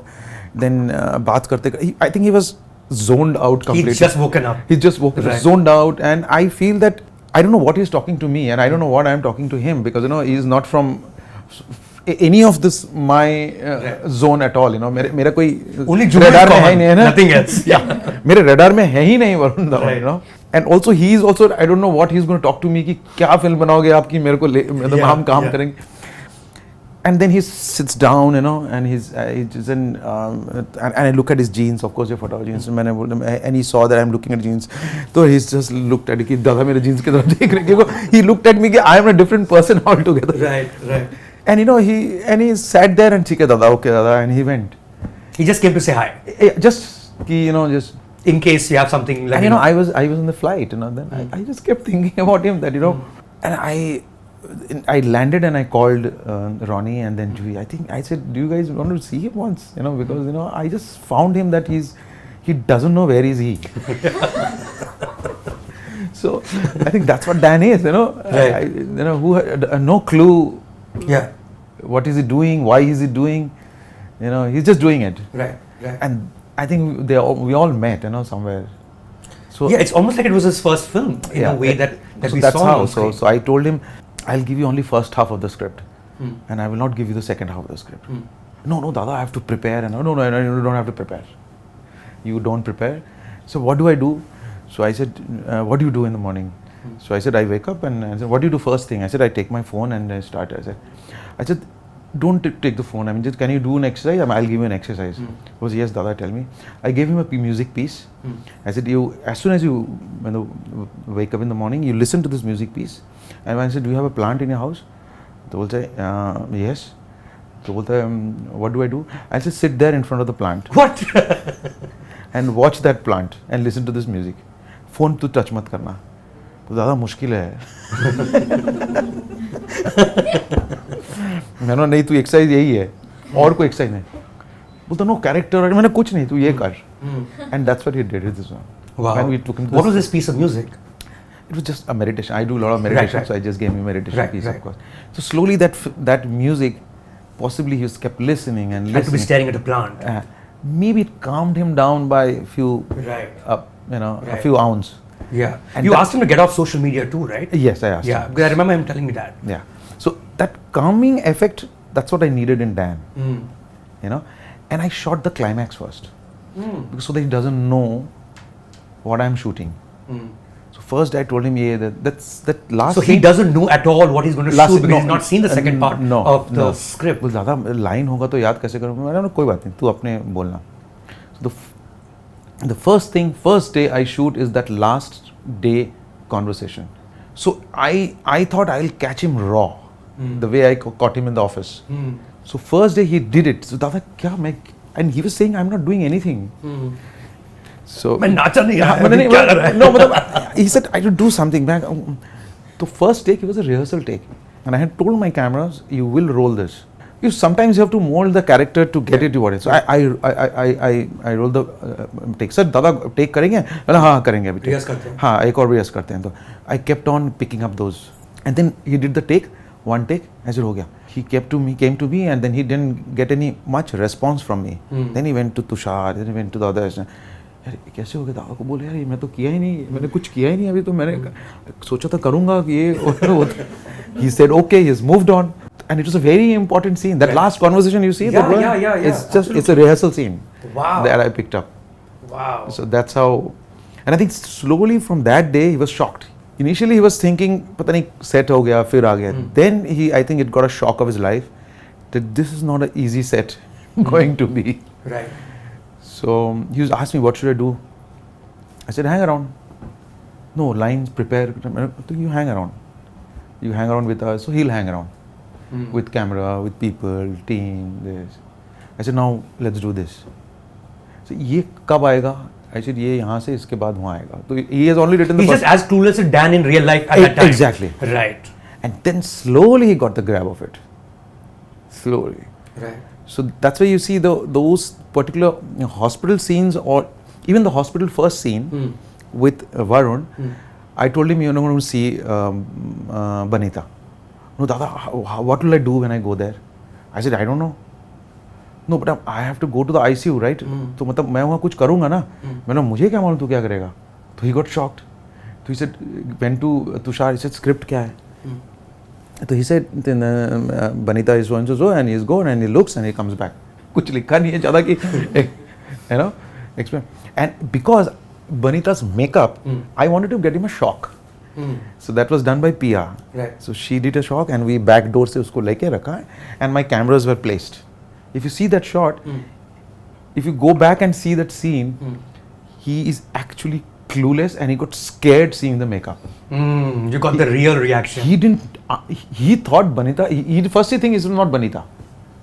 Then बात करते, I think he was zoned out completely. He's just woken up. He just woken up, zoned out, and I feel that I don't know what he's talking to me and I don't know what I'm talking to him because, you know, he's not from any of this my zone at all, you know. मेरा कोई only radar में है ही नहीं है ना. Nothing else. Yeah. मेरे radar में है ही नहीं Varun Dhawan, you know. And also he is also, I don't know what he's going to talk to me कि क्या फिल्म बनाओगे आपकी मेरे को मतलब हम काम करेंगे. And then he sits down, you know, and he's in, and I look at his jeans. Of course, your photo jeans. And he saw that I'm looking at jeans. So he's just looked at it. Dada, mere jeans ki taraf dekh rahe. He looked at me. I am a different person altogether. Right. And you know, he sat there and okay, Dada, and he went. He just came to say hi. Just in case you have something. Like, and you know, I was in the flight, you know. Then I just kept thinking about him that, you know, and I landed and I called Ronnie and then Juhi. I think I said, do you guys want to see him once? You know, because, you know, I just found him that he doesn't know where is he. So I think that's what Dan is, you know. Right. You know, who had no clue. Yeah. What is he doing? Why is he doing? You know, he's just doing it. Right. And I think we all met, you know, somewhere. So yeah, it's almost like it was his first film in a way that we that's saw. How. So I told him, I'll give you only first half of the script, and I will not give you the second half of the script. No, Dada, I have to prepare. And no, you don't have to prepare. You don't prepare. So what do I do? So I said, what do you do in the morning? So I said, I wake up and I said, what do you do first thing? I said, I take my phone and I start. I said, don't take the phone. I mean, just can you do an exercise? I'll give you an exercise. He goes, yes, Dada, tell me. I gave him a music piece. I said, as soon as you wake up in the morning, you listen to this music piece. And I said, do you have a plant in your house? They will say, yes. So what do I do? I said, sit there in front of the plant. What? And watch that plant and listen to this music. Phone to touch mat karna. तो ज़्यादा मुश्किल है. मैंने नहीं तू exercise यही है और कोई एक्सरसाइज नहीं. बोलता नो कैरेक्टर मैंने कुछ नहीं तू ये कर. And that's what he did with this one. Wow. When we took him to what was this piece of music? It was just a meditation. I do a lot of meditation, right. So I just gave him a meditation piece, of course. So slowly that music, possibly he just kept listening and listening. Had to be staring at a plant. Maybe it calmed him down by a few, a few ounce. Yeah. And you asked him to get off social media too, right? Yes, I asked him. Yeah, because I remember him telling me that. Yeah. So that calming effect, that's what I needed in Dan. You know, and I shot the climax first, because so that he doesn't know what I'm shooting. So first I told him, yeah, that's that last. So he doesnn't know at all what he's going to shoot because he's not seen the second part of the script. वो ज़्यादा line होगा तो याद कैसे करूँ? मैंने कोई बात नहीं, तू अपने बोलना. So the first day I shoot is that last day conversation. So I thought I'll catch him raw, the way I caught him in the office. So first day he did it. So दादा क्या मैं, and he was saying I'm not doing anything. So मैं नाचा नहीं रहा, क्या कर रहा है? No, मतलब he said I should do something. So first take, it was a rehearsal take, and I had told my cameras, you will roll this. You sometimes you have to mold the character to get it to what it is. So I roll the take. Sir, दादा take करेंगे? बोला हाँ करेंगे अभी. Rehearse करते हैं. हाँ एक और rehearse करते हैं. तो I kept on picking up those, and then he did the take, one take, ऐसे हो गया. He came to me, and then he didn't get any much response from me. Then he went to Tushar, then he went to the others. यार कैसे हो गया? दादा को बोले यार मैं तो किया ही नहीं, मैंने कुछ किया ही नहीं अभी, तो मैंने सोचा था करूँगा ये. He said okay, he's moved on. And it was a very important scene. That last conversation you see, it's a rehearsal scene. Wow. That I picked up. Wow. So that's how, and I think slowly from that day he was shocked. Initially he was thinking, पता नहीं set हो गया, फिर आ गया. Then I think it got a shock of his life that this is not an easy set going to be. Right. So he was asked me, what should I do? I said, hang around. No, lines, prepare. You hang around. You hang around with us, so he'll hang around. With camera, with people, team, this. I said, now let's do this. So ये कब आएगा? I said, ये यहाँ से इसके बाद वहाँ आएगा. So he has only written the He's first. just as clueless as Dan in real life at that time. Exactly. Right. And then slowly he got the grab of it. Slowly. Right. So that's why you see those particular hospital scenes, or even the hospital first scene with Varun. I told him, you're not going to see Banita. No, Dada, what will I do when I go there? I said, I don't know. No, but I have to go to the ICU, right? तो मतलब मैं वहाँ कुछ करूँगा ना. मैंने मुझे क्या मालूम तू क्या करेगा? तो he got shocked. So he said, went to Tushar. He said, script क्या है? So he said, then Banita is so and so, and he's gone, and he looks, and he comes back. कुछ लिखा नहीं है ज़्यादा कि, you know, explain. And because Banita's makeup, I wanted to get him a shock. So that was done by Pia. Right. So she did a shock, and we backdoor से उसको लेके रखा, and my cameras were placed. If you see that shot, if you go back and see that scene, he is actually clueless, and he got scared seeing the makeup. You got the real reaction. He didn't. He thought Banita. He first thing is not Banita.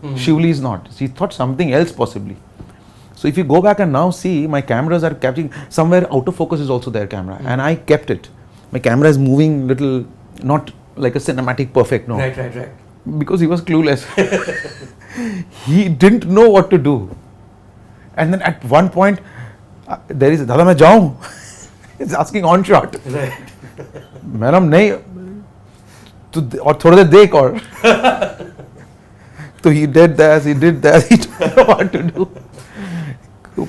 Shivli is not. He thought something else possibly. So if you go back and now see, my cameras are capturing somewhere out of focus is also their camera, and I kept it. My camera is moving little, not like a cinematic perfect, no. Right. Because he was clueless. He didn't know what to do. And then at one point, there is, Dada मैं जाऊँ? He's asking on shot. Right. Madam नहीं, और थोड़ा देर देख और. So he did that, he didn't know what to do.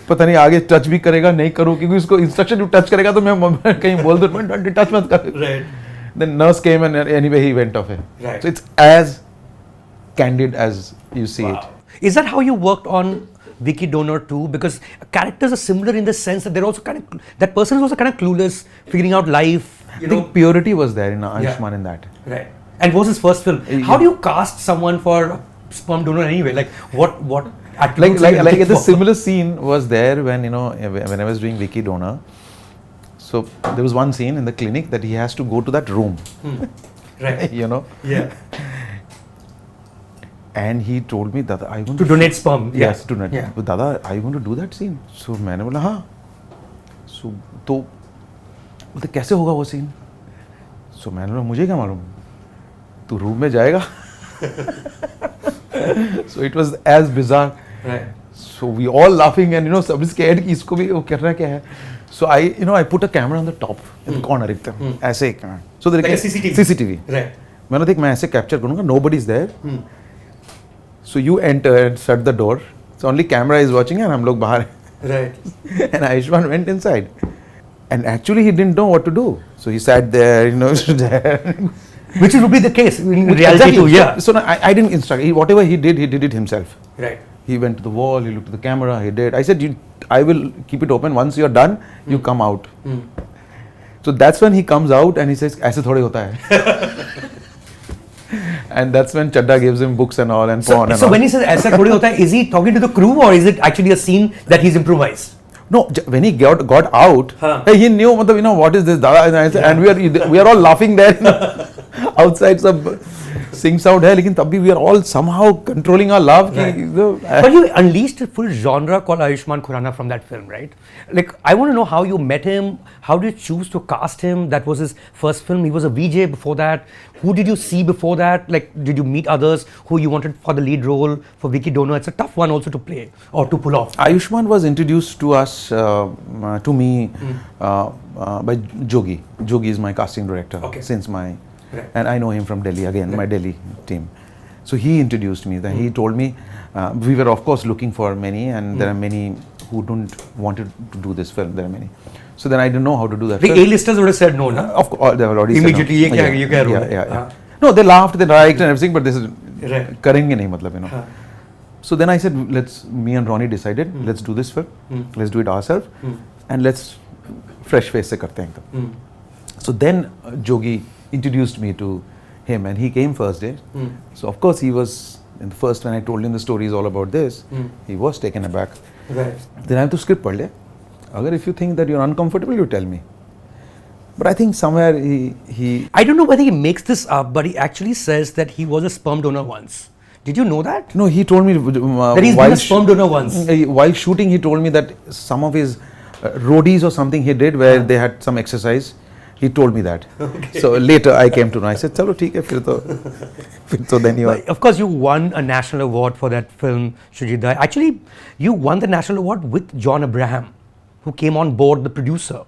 पता नहीं आगे टच भी करेगा नहीं करूँ, क्योंकि उसको इंस्ट्रक्शन जो टच करेगा तो मैं कहीं बोल दूँ टच मत कर. Right. Then nurse came, and anyway he went off. Right. So it's as candid as you see it. Is that how you worked on Vicky Donor too? Because characters are similar in the sense that they're also kind of, that person is also kind of clueless, figuring out life. I think purity was there in Ayushmann in that. Right. And it was his first film. How do you cast someone for sperm donor anyway? Like what attributes Like are you looking the for? similar scene was there when when I was doing Vicky Donor. So there was one scene in the clinic that he has to go to that room. Right. Yeah. And he told me that I want to donate sperm. Yes, to donate. Yeah. But Dada, I want to do that scene. So मैंने बोला हाँ. So तो बोलते कैसे होगा वो scene? So मैंने बोला मुझे क्या मालूम? तू रूम में जाएगा? So it was as bizarre. Right. So we all laughing, and सब scared कि इसको भी वो कर रहा क्या है. So I put a camera on the top in the corner एकदम ऐसे एक. So like a CCTV. CCTV. Right. मैंने देख मैं ऐसे capture करूँगा, nobody's there. So you enter and shut the door. So only camera is watching, and हम लोग बाहर. Right. And Ayushmann went inside. And actually he didn't know what to do. So he sat there, Which would be the case in reality exactly. too, yeah. So no, I didn't instruct. Whatever he did it himself. Right. He went to the wall, he looked at the camera, he did. I said, I will keep it open. Once you're done, you come out. So that's when he comes out and he says, "ऐसे थोड़े होता है." And that's when Chadda gives him books and all and porn and so all. when he says "ऐसा थोड़ी होता है," is he talking to the crew or is it actually a scene that he's improvised? No, when he got out, he knew, what is this, Dada? And we are all laughing there, outside some sing sound hai, lekin tabhi we are all somehow controlling our laugh. Right. But you unleashed a full genre called Ayushmann Khurrana from that film, right? Like, I want to know how you met him, how did you choose to cast him? That was his first film. He was a VJ before that. Who did you see before that? Like, did you meet others who you wanted for the lead role, for Vicky Dono? It's a tough one also to play or to pull off. Ayushmann was introduced to us, to me, by Jogi. Jogi is my casting director since my... Right. And I know him from Delhi again, my Delhi team. So he introduced me. He told me, we were of course looking for many, and there are many who don't wanted to do this film. There are many. So then I didn't know how to do that. The A-listers would have said no, no? Of course, they were already immediately. Said no. Yeah. No, they laughed, they liked and everything, but they said, "Karenge nahi, matlab." So then I said, me and Ronnie decided, let's do this film, let's do it ourselves, and let's fresh face se karte hain. So then Jogi introduced me to him, and he came first day. So of course he was, in the first when I told him the story is all about this, he was taken aback. Right. Then I have to script pad le. Agar if you think that you're uncomfortable, you tell me. But I think somewhere he I don't know whether he makes this up, but he actually says that he was a sperm donor once. Did you know that? No, he told me that he's been a sperm donor once. While shooting, he told me that some of his roadies or something he did where they had some exercise. He told me that. Okay. So later I came to know. I said, "Chalo, theek hai, fir to." Then you are. Of course, you won a national award for that film, Shoojit. Actually, you won the national award with John Abraham, who came on board, the producer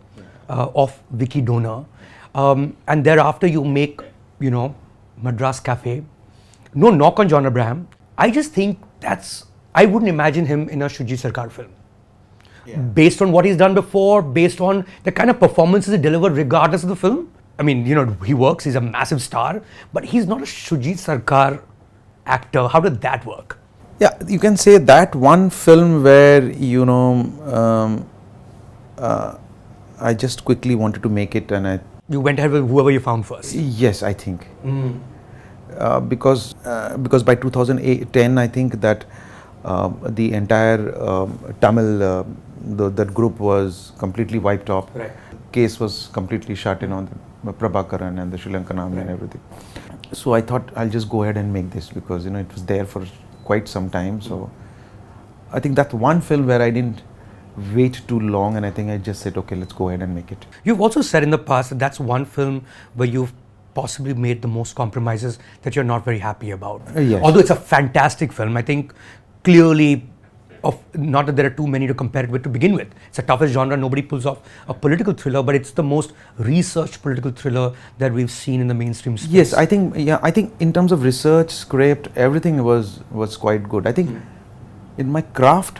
of Vicky Dono, and thereafter you make, Madras Cafe. No knock on John Abraham. I just think I wouldn't imagine him in a Shoojit Sircar film. Yeah. Based on what he's done before, based on the kind of performances he delivered regardless of the film. I mean, he works, he's a massive star, but he's not a Shoojit Sircar actor. How did that work? Yeah, you can say that one film where, I just quickly wanted to make it, and you went ahead with whoever you found first. Yes, I think. Because by 2010, I think that the entire Tamil that group was completely wiped off. Right. Case was completely shut, the Prabhakaran and the Sri Lankan army and everything. So I thought I'll just go ahead and make this because it was there for quite some time. So I think that's one film where I didn't wait too long, and I think I just said, okay, let's go ahead and make it. You've also said in the past that that's one film where you've possibly made the most compromises that you're not very happy about. Yes. Although it's a fantastic film, I think clearly, not that there are too many to compare it with to begin with. It's the toughest genre. Nobody pulls off a political thriller, but it's the most researched political thriller that we've seen in the mainstream space. Yes, I think in terms of research, script, everything was quite good. I think in my craft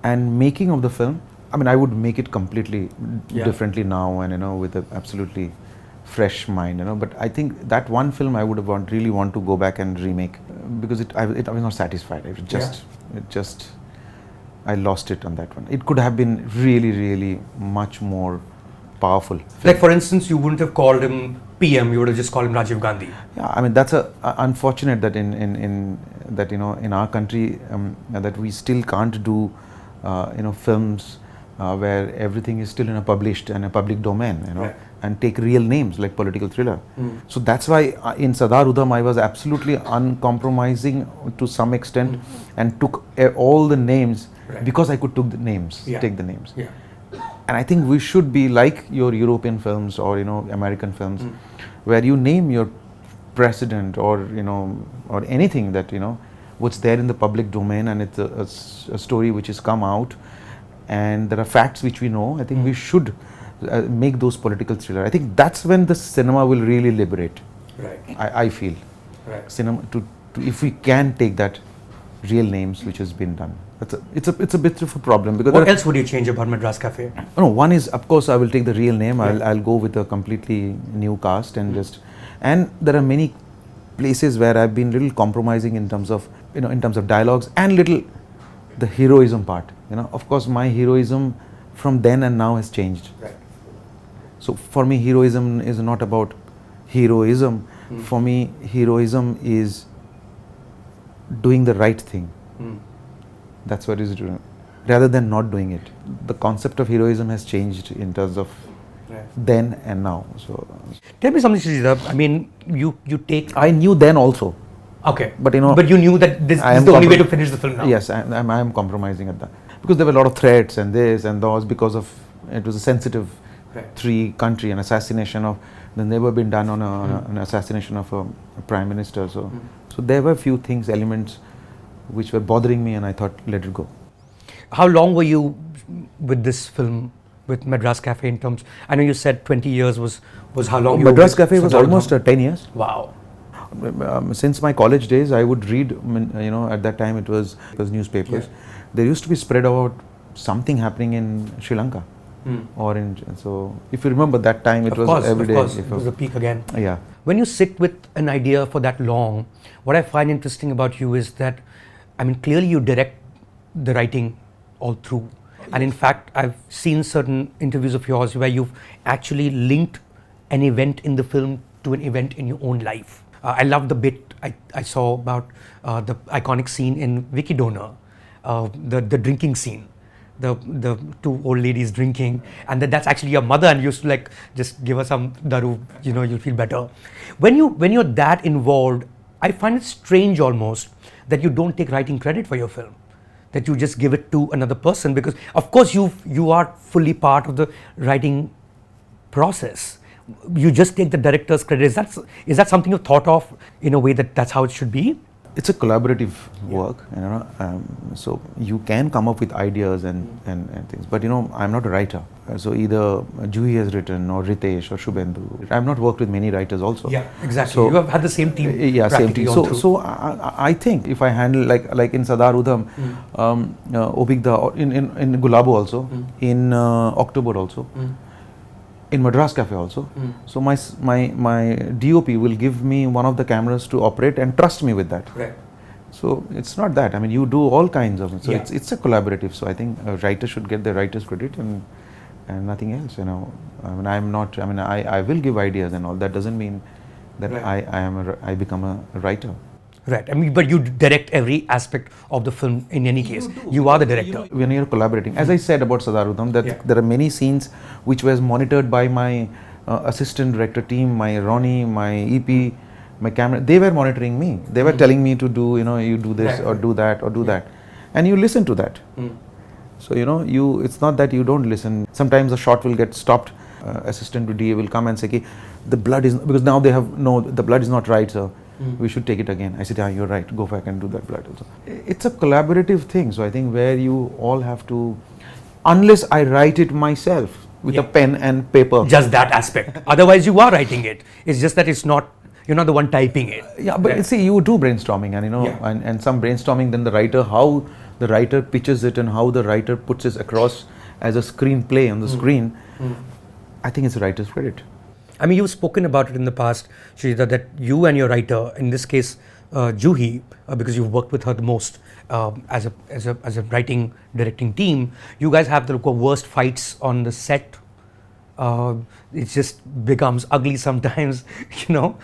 and making of the film, I would make it completely differently now, and with an absolutely fresh mind, But I think that one film I would have really want to go back and remake because I was not satisfied. I lost it on that one. It could have been really, really much more powerful. Like for instance, you wouldn't have called him PM. You would have just called him Rajiv Gandhi. Yeah, that's unfortunate that in our country that we still can't do films where everything is still in a published and a public domain, Right. and take real names like political thriller. So that's why in Sardar Udham I was absolutely uncompromising to some extent and took all the names because I could take the names. Yeah. And I think we should be like your European films or American films where you name your president or or anything that what's there in the public domain, and it's a story which has come out and there are facts which we know. I think we should make those political thriller. I think that's when the cinema will really liberate. Right. I feel. Right. Cinema to if we can take that real names which has been done. It's a bit of a problem because what else would you change about Madras Cafe? No, one is of course I will take the real name. I'll go with a completely new cast and there are many places where I've been little compromising in terms of dialogues and little the heroism part. Of course my heroism from then and now has changed. Right. So for me, heroism is not about heroism. For me, heroism is doing the right thing. That's what is doing, rather than not doing it. The concept of heroism has changed in terms of then and now. So tell me something, Shoojit. I mean, you take. I knew then also. Okay. But you know. But you knew that this is the only way to finish the film now. Yes, I am compromising at that because there were a lot of threats and this and those because of it was a sensitive country, an assassination of. There's never been done on an assassination of a prime minister. So there were few things, elements, which were bothering me, and I thought, let it go. How long were you with this film, with Madras Cafe in terms? I know you said 20 years was how long. Madras Cafe was almost 10 years. Wow. Since my college days, I would read. You know, at that time it was newspapers. Yeah. There used to be spread about something happening in Sri Lanka. Or so if you remember that time it was every day. It was the peak again. Yeah. When you sit with an idea for that long, what I find interesting about you is that, I mean, clearly you direct the writing all through. And in fact, I've seen certain interviews of yours where you've actually linked an event in the film to an event in your own life. I love the bit I saw about the iconic scene in Vicky Donor, the drinking scene. The two old ladies drinking, and that's actually your mother, and you used to like just give her some daru, you know, you'll feel better. When you're that involved, I find it strange almost that you don't take writing credit for your film, that you just give it to another person, because of course you are fully part of the writing process. You just take the director's credit. Is that something you thought of in a way that's how it should be? It's a collaborative work, you know. So you can come up with ideas and things, but you know, I'm not a writer. So either Juhi has written, or Ritesh, or Shubhendu. I've not worked with many writers also. Yeah, exactly. So you have had the same team. Yeah, same team. So I think if I handle like in Sardar, Udham, Obigda, in Gulabo also, in October also. In Madras Cafe also. So my DOP will give me one of the cameras to operate and trust me with that. Right. So it's not that. I mean, you do all kinds of it. So it's a collaborative. So I think a writer should get the writer's credit and nothing else. You know, I mean, I'm not. I mean, I will give ideas and all. That doesn't mean that I become a writer. Right. I mean, but you direct every aspect of the film in any case. You are the director. When you're collaborating, as I said about Sardar Udham, that there are many scenes which was monitored by my assistant director team, my Ronnie, my EP, my camera. They were monitoring me. They were telling me to do, you know, you do this or do that or do that, and you listen to that. So you know, it's not that you don't listen. Sometimes a shot will get stopped. Assistant to DA will come and say, the blood is, because now they have the blood is not right, so. We should take it again. I said, yeah, you're right, go back and do that blood also. It's a collaborative thing, so I think where you all have to, unless I write it myself with a pen and paper. Just that aspect. Otherwise you are writing it. It's just that you're not the one typing it. Yeah, but see, you do brainstorming, and you know, and some brainstorming, then how the writer pitches it and how the writer puts it across as a screenplay on the screen. I think it's a writer's credit. I mean, you've spoken about it in the past, Shoojit, that you and your writer, in this case, Juhi, because you've worked with her the most as a writing, directing team, you guys have the worst fights on the set. It just becomes ugly sometimes, you know.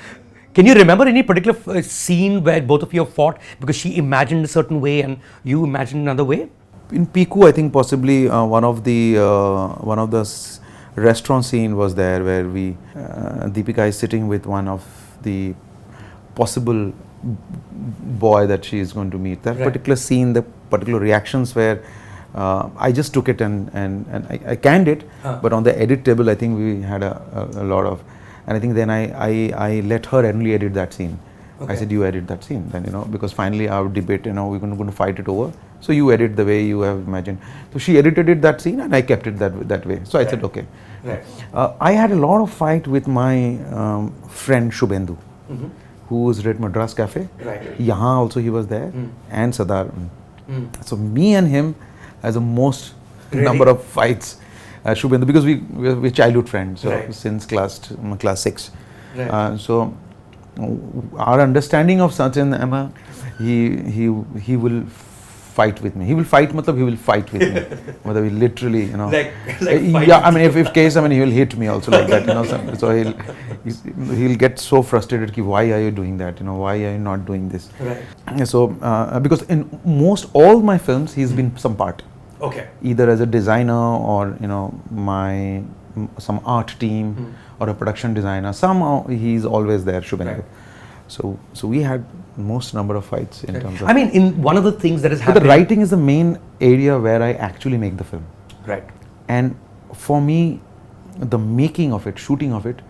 Can you remember any particular scene where both of you have fought because she imagined a certain way and you imagined another way? In Piku, I think possibly one of the restaurant scene was there where Deepika is sitting with one of the possible boy that she is going to meet. That particular scene, the particular reactions where I just took it and I canned it, but on the edit table I think we had a lot of, and I think then I let her only edit that scene. I said, you edit that scene then, you know, because finally our debate, you know, we're going to fight it over. So you edit the way you have imagined. So she edited it, that scene, and I kept it that way. So I said, okay. I had a lot of fight with my friend Shubhendu, who was at Madras Cafe. Yahan also he was there, and Sardar. So me and him has the most number of fights. Shubhendu, because we're childhood friends, so since class 6. So our understanding of Sachin, Emma, he will fight with me. He will fight, matlab he will fight with me. Matlab he literally, you know. Like yeah, I mean, if case, I mean, he will hit me also like that, you know. So he'll get so frustrated, ki, why are you doing that? You know, why are you not doing this? Right. So, because in most all my films, he's been some part. Okay. Either as a designer or, you know, some art team or a production designer. Somehow he's always there, Shubhendu. Right. So we had most number of fights in terms of. I mean, in one of the things that has But happened. the writing is the main area where I actually make the film. Right. And for me, the making of it, shooting of it,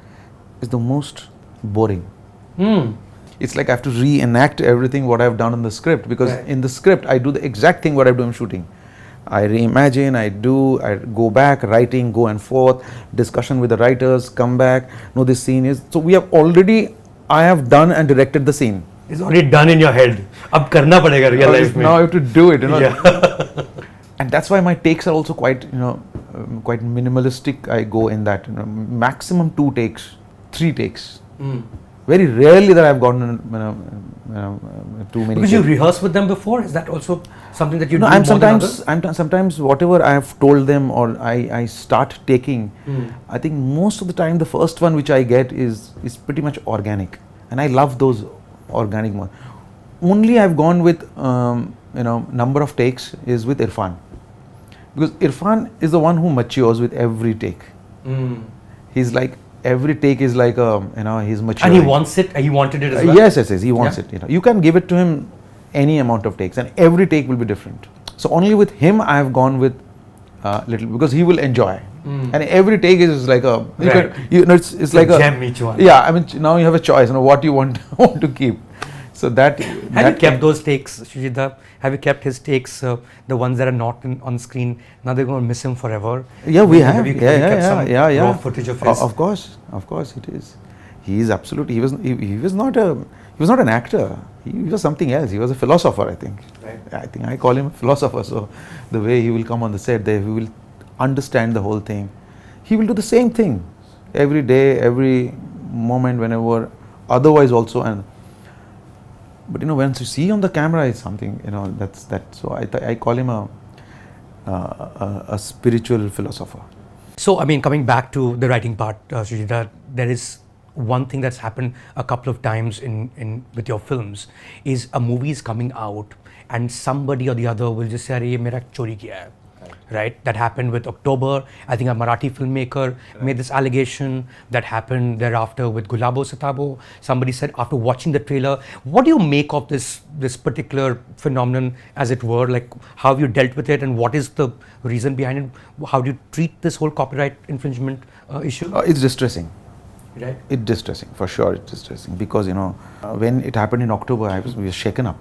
is the most boring. It's like I have to reenact everything what I've done in the script, because in the script I do the exact thing what I do in shooting. I reimagine, I go back, writing, go and forth, discussion with the writers, come back, no, this scene is, so I have done and directed the scene. It's already done in your head. Ab karna padega real life mein. Now I have to do it, you know. Yeah. And that's why my takes are also quite, you know, quite minimalistic. I go in that, you know, maximum 2 takes, 3 takes. Very rarely that I've gotten, too many. Because you rehearse with them before? Is that also something that you do? I'm sometimes whatever I have told them or I start taking, I think most of the time the first one which I get is pretty much organic, and I love those organic ones. Only I've gone with number of takes is with Irfan, because Irfan is the one who matures with every take. He's like, every take is like he's mature. And he wants it. He wanted it as well. Yes, he wants it. You know, you can give it to him any amount of takes, and every take will be different. So only with him I have gone with little, because he will enjoy, and every take is like a it's like a gem each one. Yeah, I mean, now you have a choice. You know what you want to keep. So that have you kept those takes, Shoojit? Have you kept his takes, the ones that are not on screen? Now they're going to miss him forever. Yeah, we have. Have you kept some raw footage of his? Of course, it is. He is absolutely. He was not an actor. He was something else. He was a philosopher, I think. Right. I think I call him a philosopher. So the way he will come on the set, he will understand the whole thing. He will do the same thing every day, every moment, whenever. Otherwise, also but you know, once you see on the camera, it's something, you know, that's that. So I call him a spiritual philosopher. So I mean, coming back to the writing part, Shoojit, there is one thing that's happened a couple of times in with your films is a movie is coming out and somebody or the other will just say, "Arey, ye mera chori kiya hai." Right? That happened with October. I think a Marathi filmmaker made this allegation. That happened thereafter with Gulabo Sitabo. Somebody said after watching the trailer, what do you make of this particular phenomenon, as it were? Like, how have you dealt with it, and what is the reason behind it? How do you treat this whole copyright infringement issue? It's distressing. Right. It's distressing, for sure. It's distressing because, you know, when it happened in October, we were shaken up.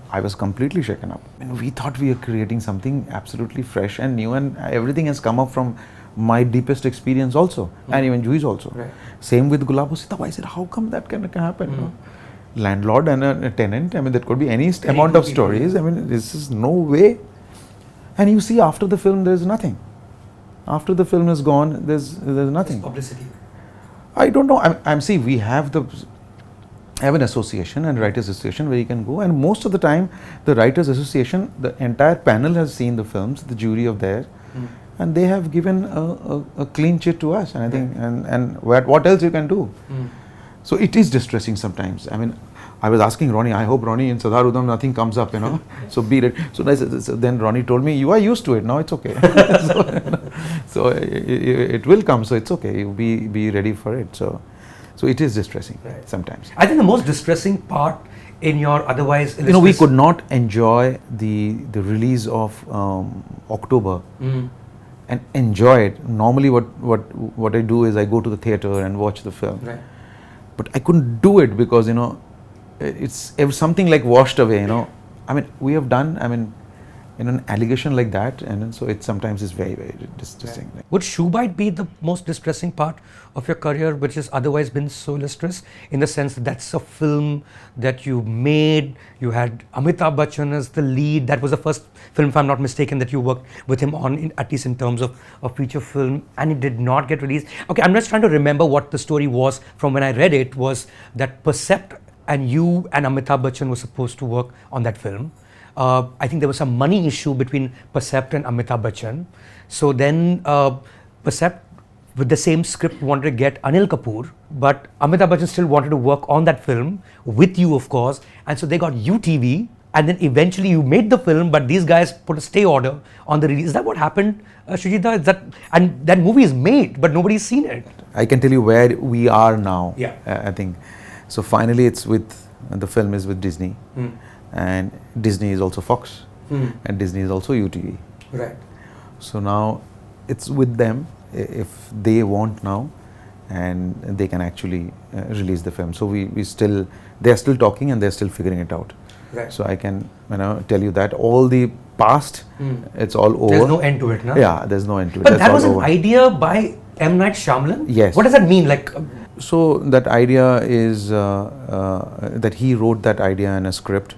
I was completely shaken up. And we thought we were creating something absolutely fresh and new, and everything has come up from my deepest experience also, and even Jui's also. Right. Same with Gulabo Sitabo. I said, how come that can happen? You know? Landlord and a tenant, I mean, that could be any amount of stories. I mean, this is no way. And you see, after the film, there's nothing. After the film is gone, there's nothing. It's publicity. I don't know. We have an association and writers association where you can go, and most of the time the writers association, the entire panel has seen the films, the jury of there, and they have given a clean chit to us, and I think and what else you can do. So it is distressing sometimes. I mean, I was asking Ronnie, I hope Ronnie in Sardar Udham nothing comes up, you know. So be ready. So then Ronnie told me, you are used to it now, it's okay. so it will come, so it's okay, you be ready for it. So it is distressing sometimes. I think the most distressing part in your otherwise... You know, we could not enjoy the release of October and enjoy it. Normally what I do is I go to the theatre and watch the film. Right. But I couldn't do it because, you know, it was something like washed away, you know. I mean, we have done, I mean, in an allegation like that, and so it sometimes is very, very distressing. Right. Would Shoobite be the most distressing part of your career, which has otherwise been so illustrious, in the sense that that's a film that you made, you had Amitabh Bachchan as the lead, that was the first film, if I'm not mistaken, that you worked with him on, at least in terms of a feature film, and it did not get released. Okay, I'm just trying to remember what the story was from when I read it, was that Percept and you and Amitabh Bachchan were supposed to work on that film. I think there was some money issue between Percept and Amitabh Bachchan. So then Percept, with the same script, wanted to get Anil Kapoor, but Amitabh Bachchan still wanted to work on that film with you, of course, and so they got UTV, and then eventually you made the film, but these guys put a stay order on the release. Is that what happened, Shoojit? Is that, and that movie is made, but nobody's seen it. I can tell you where we are now. Yeah. I think. So finally the film is with Disney, and Disney is also Fox, and Disney is also UTV. Right. So now it's with them if they want now, and they can actually release the film. So they're still talking and they're still figuring it out. Right. So I can tell you that all the past, it's all over. There's no end to it, no? Yeah, there's no end to it. But That's that was all an over. idea by M. Night Shyamalan? Yes. What does that mean? Like, So that idea is that he wrote that idea in a script.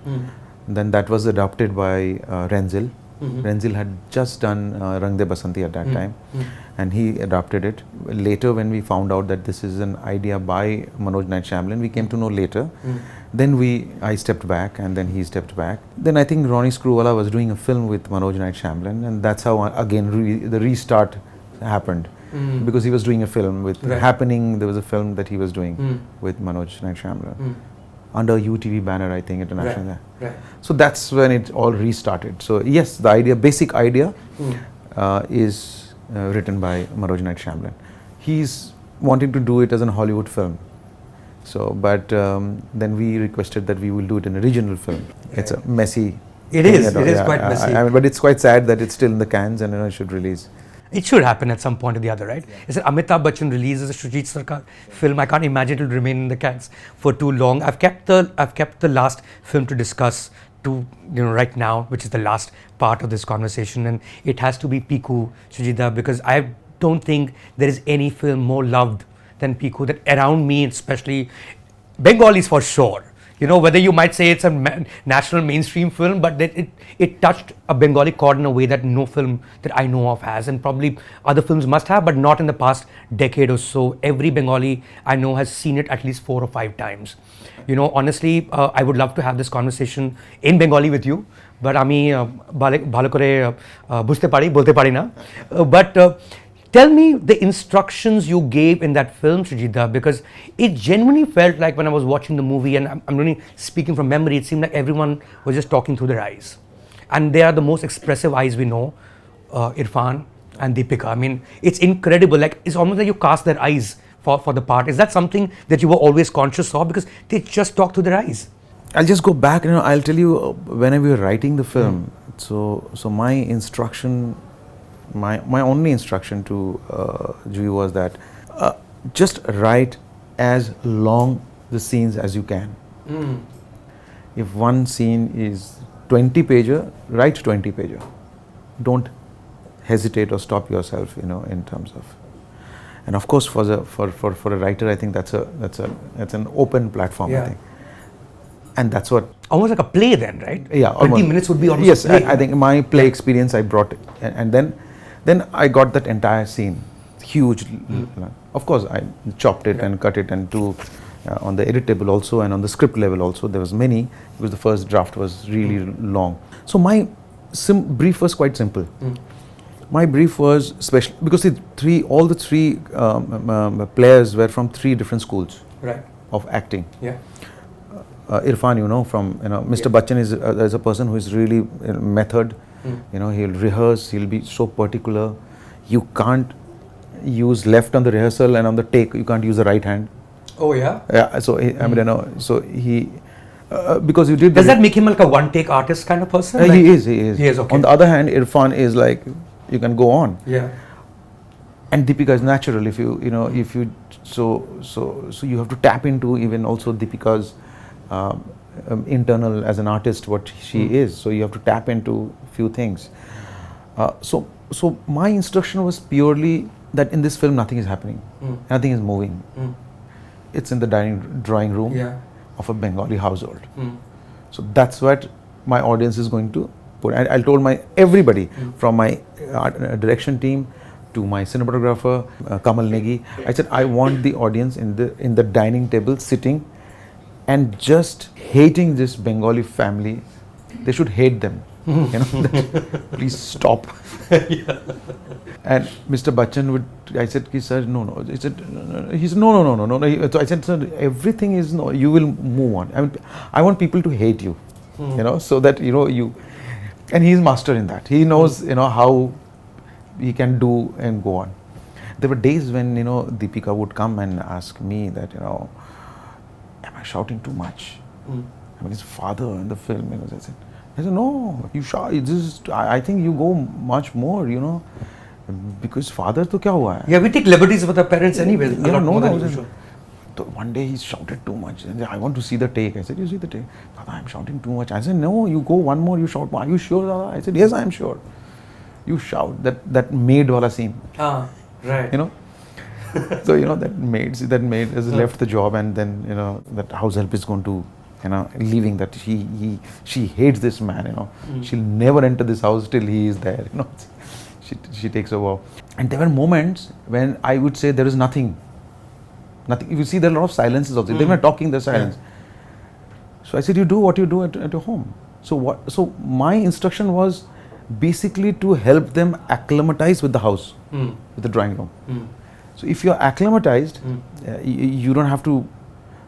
Then that was adopted by Renzil. Renzil had just done Rang De Basanti at that time, and he adopted it. Later, when we found out that this is an idea by Manoj Night Shyamalan, we came to know later. Then I stepped back, and then he stepped back. Then I think Ronnie Screwvala was doing a film with Manoj Night Shyamalan, and that's how again the restart happened. Because he was doing a film with Happening. There was a film that he was doing with Manoj Night Shyamalan under UTV banner, I think, international. Right. So that's when it all restarted. So yes, the basic idea is written by Manoj Night Shyamalan. He's wanting to do it as a Hollywood film. So, but then we requested that we will do it in a regional film. It's a messy. It is quite messy. I mean, but it's quite sad that it's still in the cans and it should release. It should happen at some point or the other, right? Is it Amitabh Bachchan releases a Shoojit Sircar film? I can't imagine it will remain in the cans for too long. I've kept the last film to discuss to right now, which is the last part of this conversation, and it has to be Piku, Shoojita, because I don't think there is any film more loved than Piku. That around me, especially Bengalis for sure. Whether you might say it's a national mainstream film, but that it touched a Bengali chord in a way that no film that I know of has, and probably other films must have, but not in the past decade or so. Every Bengali I know has seen it at least 4 or 5 times. Honestly, I would love to have this conversation in Bengali with you, but ami bhalo kore bujhte pari, bolte pari na. But tell me the instructions you gave in that film, Shoojita, because it genuinely felt like when I was watching the movie, and I'm really speaking from memory, it seemed like everyone was just talking through their eyes. And they are the most expressive eyes we know, Irfan and Deepika. I mean, it's incredible. Like, it's almost like you cast their eyes for the part. Is that something that you were always conscious of? Because they just talk through their eyes. I'll just go back, I'll tell you, when we were writing the film, so my instruction, my only instruction to Juhi was that just write as long the scenes as you can. If one scene is 20 pager, write 20 pager. Don't hesitate or stop yourself, in terms of. And of course, for a writer, I think that's an open platform. I think, and that's what. Almost like a play, then, right? Yeah, 20 minutes would be almost. Yes, a play. I think my play experience I brought it, and then I got that entire scene, huge. Of course, I chopped it and cut it, and on the edit table also, and on the script level also, there was many, because the first draft was really long. So my brief was quite simple. My brief was special because all the three players were from 3 different schools of acting. Yeah. Irfan, from Mr. Bachchan is a person who is really method. He'll rehearse. He'll be so particular. You can't use left on the rehearsal, and on the take you can't use the right hand. Oh yeah. Yeah. So so he because you did. Does that make him like a one-take artist kind of person? He is. He is. Okay. On the other hand, Irfan is like, you can go on. Yeah. And Deepika is natural. If you so you have to tap into even also Deepika's internal as an artist, what she is. So you have to tap into few things. So my instruction was purely that in this film nothing is happening, nothing is moving. It's in the drawing room of a Bengali household. So that's what my audience is going to put. I told everybody from my direction team to my cinematographer Kamal Negi, I said I want the audience in the dining table sitting and just hating this Bengali family they should hate them. Please stop. And Mr. Bachchan would, I said, sir, no. He said, no. So I said, sir, everything is no, you will move on. I want people to hate you, so that, you, and he's master in that. He knows, how he can do and go on. There were days when, Deepika would come and ask me that, am I shouting too much? I'm his father in the film. I said, no, you shout. I think you go much more, because father to kya hua hai? Yeah, we take liberties with our parents anyway. So one day he shouted too much. I want to see the take. I said, you see the take? Dada, I'm shouting too much. I said, no, you go one more, you shout more. Are you sure, Dada? I said, yes, I'm sure. You shout. That maid wala scene. Right. So, that maid has left the job, and then, that house help is going to, leaving, that she hates this man, she'll never enter this house till he is there, she takes over. And there were moments when I would say there is nothing. You see, there are a lot of silences also. They were talking, there's silence. So I said, you do what you do at your home. So my instruction was basically to help them acclimatize with the house, with the drawing room. So if you're acclimatized, you don't have to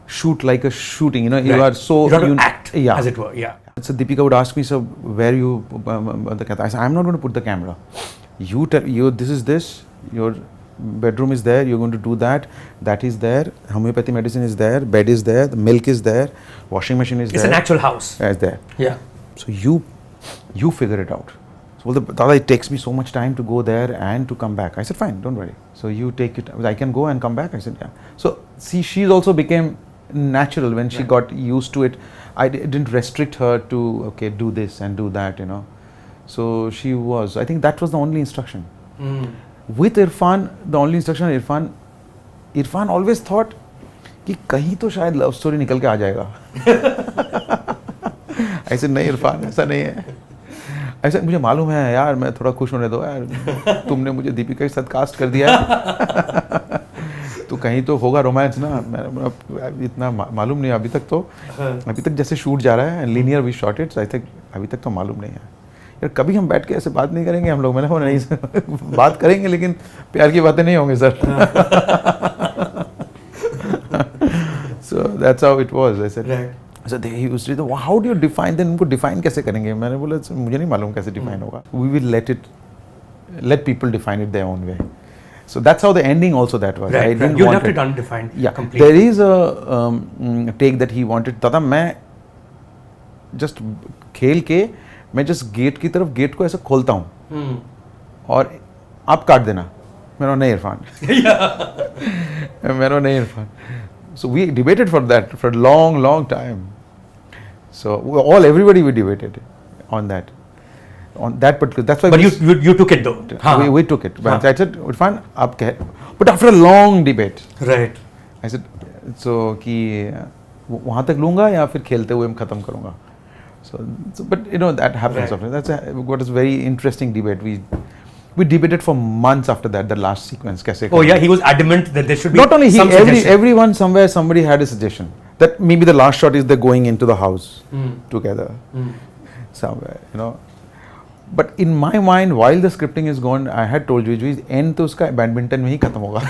shoot like a shooting, you are so... You don't have to act, as it were, So Deepika would ask me, so where you the camera? I said, I'm not going to put the camera. You tell, this is this, your bedroom is there, you're going to do that, that is there, homeopathy medicine is there, bed is there, the milk is there, washing machine is there. It's an actual house. It's there. Yeah. So you figure it out. So Dada, it takes me so much time to go there and to come back. I said, fine, don't worry. So you take it, I can go and come back? I said, yeah. So see, she also became natural when she got used to it. I didn't restrict her to, okay, do this and do that, So she was, I think that was the only instruction. With Irfan, the only instruction Irfan always thought कि कहीं तो शायद love story निकल के आ जाएगा. I said, नहीं इरफान, ऐसा नहीं है. I said, मुझे मालूम है यार, मैं थोड़ा खुश होने दो यार, तुमने मुझे दीपिका के साथ कास्ट कर दिया है. तो कहीं तो होगा रोमांस ना, इतना मालूम नहीं अभी तक. तो अभी तक जैसे शूट जा रहा है, लीनियर वी शॉट इट, अभी तक तो मालूम नहीं है यार. कभी हम बैठ के ऐसे बात नहीं करेंगे हम लोग. मैंने बोला नहीं बात करेंगे लेकिन प्यार की बातें नहीं होंगे sir. So that's how it was. I said, so they used to, how do you define? Then उनको define कैसे करेंगे? मैंने बोला मुझे नहीं मालूम कैसे define होगा. We will let people define it their own way. So that's how the ending also that was. Right, right. You left it undefined. Yeah, completely. there is a take that he wanted. दादा मैं just खेल के मैं just gate को ऐसे खोलता हूँ और आप काट देना. मेरा नहीं इरफान. मेरा नहीं Irfan. So we debated for that for a long time. So everybody we debated on that particular. That's why. But you took it though. We took it. But I said, Irfan, आप कह. But after a long debate. Right. I said, so कि वहाँ तक लूँगा या फिर खेलते हुए मैं खत्म करूँगा. So but that happens. Right. That's what is very interesting debate. We debated for months after that. The last sequence. कैसे? Oh yeah, he was adamant that there should be. Not only he, everyone somewhere somebody had a suggestion that maybe the last shot is they're going into the house together somewhere. But in my mind, while the scripting is going, I had told you, end to uska badminton में ही खत्म होगा.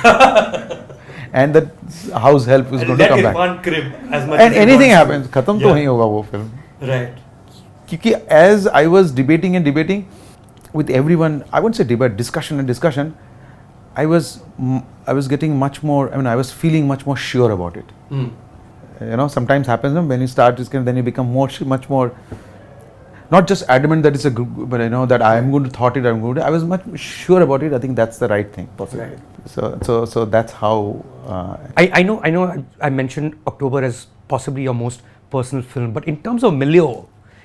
And the house help is going to come back. Crib as much and as anything happens, खत्म तो नहीं होगा वो film. Right. क्योंकि as I was debating with everyone, I won't say debate, discussion, I was getting much more, I was feeling much more sure about it. Sometimes happens when you start, then you become much more, not just adamant that it's a good, but that I am going to thought it, I was much sure about it. I think that's the right thing. Right. So that's how. I know. I mentioned October as possibly your most personal film, but in terms of milieu,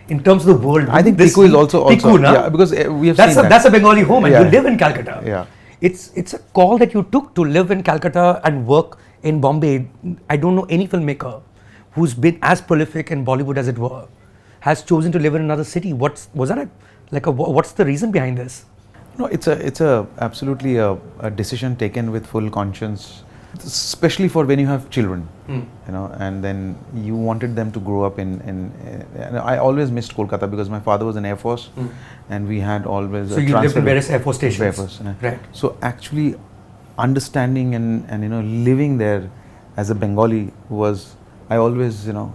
in terms of the world, I think Piku is also yeah, because we have seen that. That's a Bengali home, and you live in Calcutta. Yeah. It's a call that you took to live in Calcutta and work in Bombay. I don't know any filmmaker who's been as prolific in Bollywood as it were, has chosen to live in another city. What's the reason behind this? No, it's absolutely a decision taken with full conscience especially for when you have children, you know, and then you wanted them to grow up in I always missed Kolkata because my father was in Air Force, and we had always so you lived in various Air Force stations. Air Force, right. So actually understanding and you know, living there as a Bengali was, I always, you know,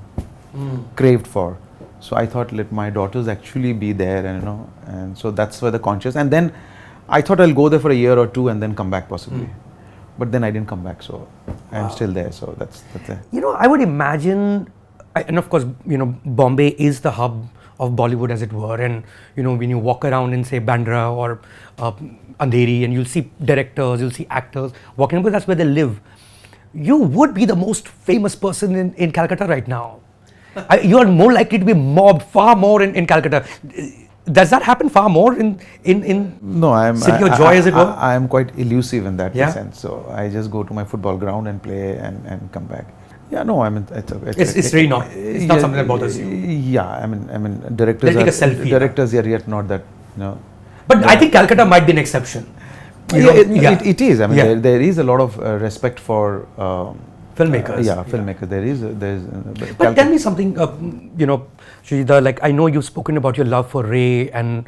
craved for. So I thought, let my daughters actually be there, and you know, and so that's where the conscious. And then I thought I'll go there for a year or two and then come back possibly. But then I didn't come back, so I'm still there. So that's it. You know, I would imagine, and of course, you know, Bombay is the hub of Bollywood, as it were. And you know, when you walk around in say Bandra or Andheri, and you'll see directors, you'll see actors walking, because that's where they live. You would be the most famous person in Calcutta right now. You are more likely to be mobbed far more in Calcutta. Does that happen far more in No, City of Joy, as it were? I am quite elusive in that Yeah? sense. So I just go to my football ground and play and come back. Yeah, no, I mean It's really not. It's not something that bothers you. Yeah, I mean directors. They'll take a selfie. Directors are yet not that, you know. But I think Calcutta might be an exception. It is. I mean, Yeah. there is a lot of respect for Filmmakers. filmmakers. There's. But tell me something, you know, Shoojit, like I know you've spoken about your love for Ray, and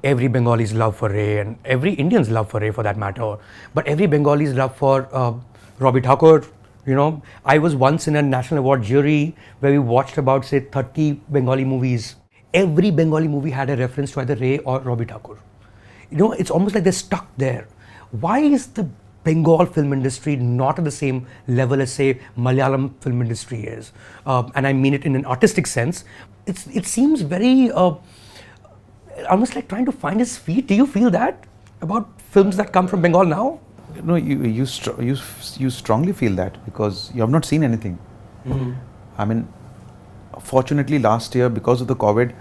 every Bengali's love for Ray, and every Indian's love for Ray for that matter, but every Bengali's love for Robbie Thakur. You know, I was once in a National Award jury where we watched about say 30 Bengali movies. Every Bengali movie had a reference to either Ray or Robbie Thakur. You know, it's almost like they're stuck there. Why is the Bengal film industry not at the same level as say Malayalam film industry is? And I mean it in an artistic sense. It seems very almost like trying to find his feet. Do you feel that about films that come from Bengal now? No, you strongly feel that because you have not seen anything. I mean, fortunately last year because of the COVID,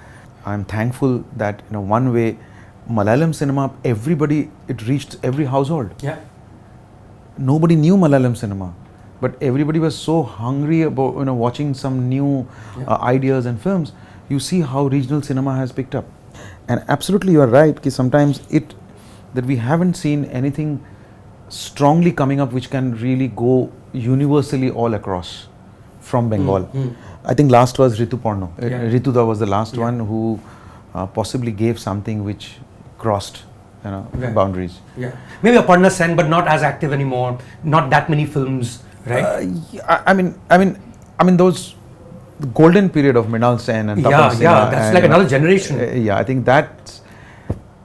I'm thankful that you know one way Malayalam cinema, everybody, it reached every household. Yeah. Nobody knew Malayalam cinema, but everybody was so hungry about you know watching some new ideas and films. You see how regional cinema has picked up, and absolutely you are right. Ki sometimes that we haven't seen anything strongly coming up which can really go universally all across from Bengal. I think last was Ritu Porno. Rituda was the last one who possibly gave something which crossed you know boundaries. Yeah, maybe Aparna Sen, but not as active anymore. Not that many films, right? I mean those the golden period of Mrinal Sen and Tapan Sinha. Yeah, that's like another generation. Yeah, I think that,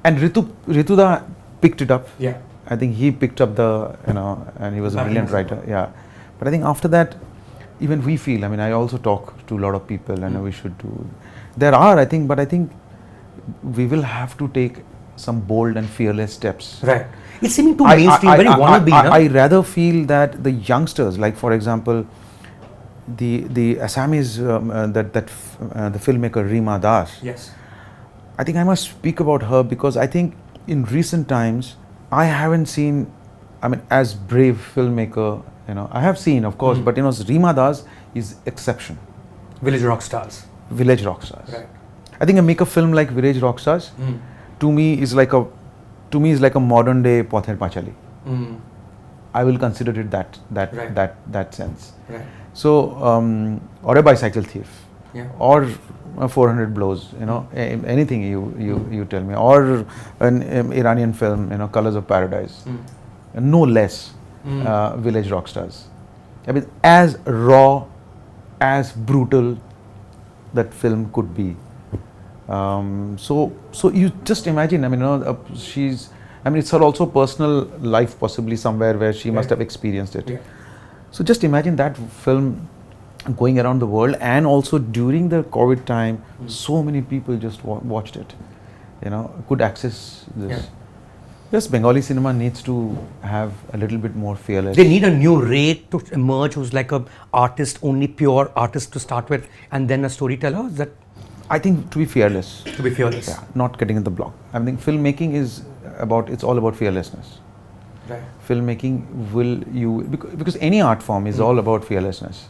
and Rituda picked it up. Yeah, I think he picked up the you know, and he was a brilliant writer. Yeah, but I think after that, even we feel. I mean, I also talk to a lot of people, and we should do. There are, I think, but I think we will have to take some bold and fearless steps. Right. It's seeming too mainstream, very wannabe. I rather feel that the youngsters, like for example, the Assamese the filmmaker Reema Das. Yes. I think I must speak about her because I think in recent times I haven't seen, I mean, as brave filmmaker. You know, I have seen, of course, but you know, Reema Das is exception. Village rock stars. Village rock stars. Right. I think I make a film like Village Rock Stars. To me is like a modern day Pather Pachali. I will consider it that sense. Right. So or a Bicycle Thief, or 400 Blows. You know, anything you tell me, or an Iranian film, you know, Colors of Paradise. No less. Village Rock Stars. I mean, as raw, as brutal that film could be. So you just imagine. I mean, you know, it's her also personal life, possibly somewhere where she must have experienced it. Yeah. So just imagine that film going around the world, and also during the COVID time, so many people just watched it. You know, could access this. Yeah. Yes, Bengali cinema needs to have a little bit more fearless. They need a new Ray to emerge, who's like a artist, only pure artist to start with, and then a storyteller. Is that? I think to be fearless. To be fearless. Yeah, not getting in the block. I think filmmaking it's all about fearlessness. Right. Filmmaking because any art form is all about fearlessness.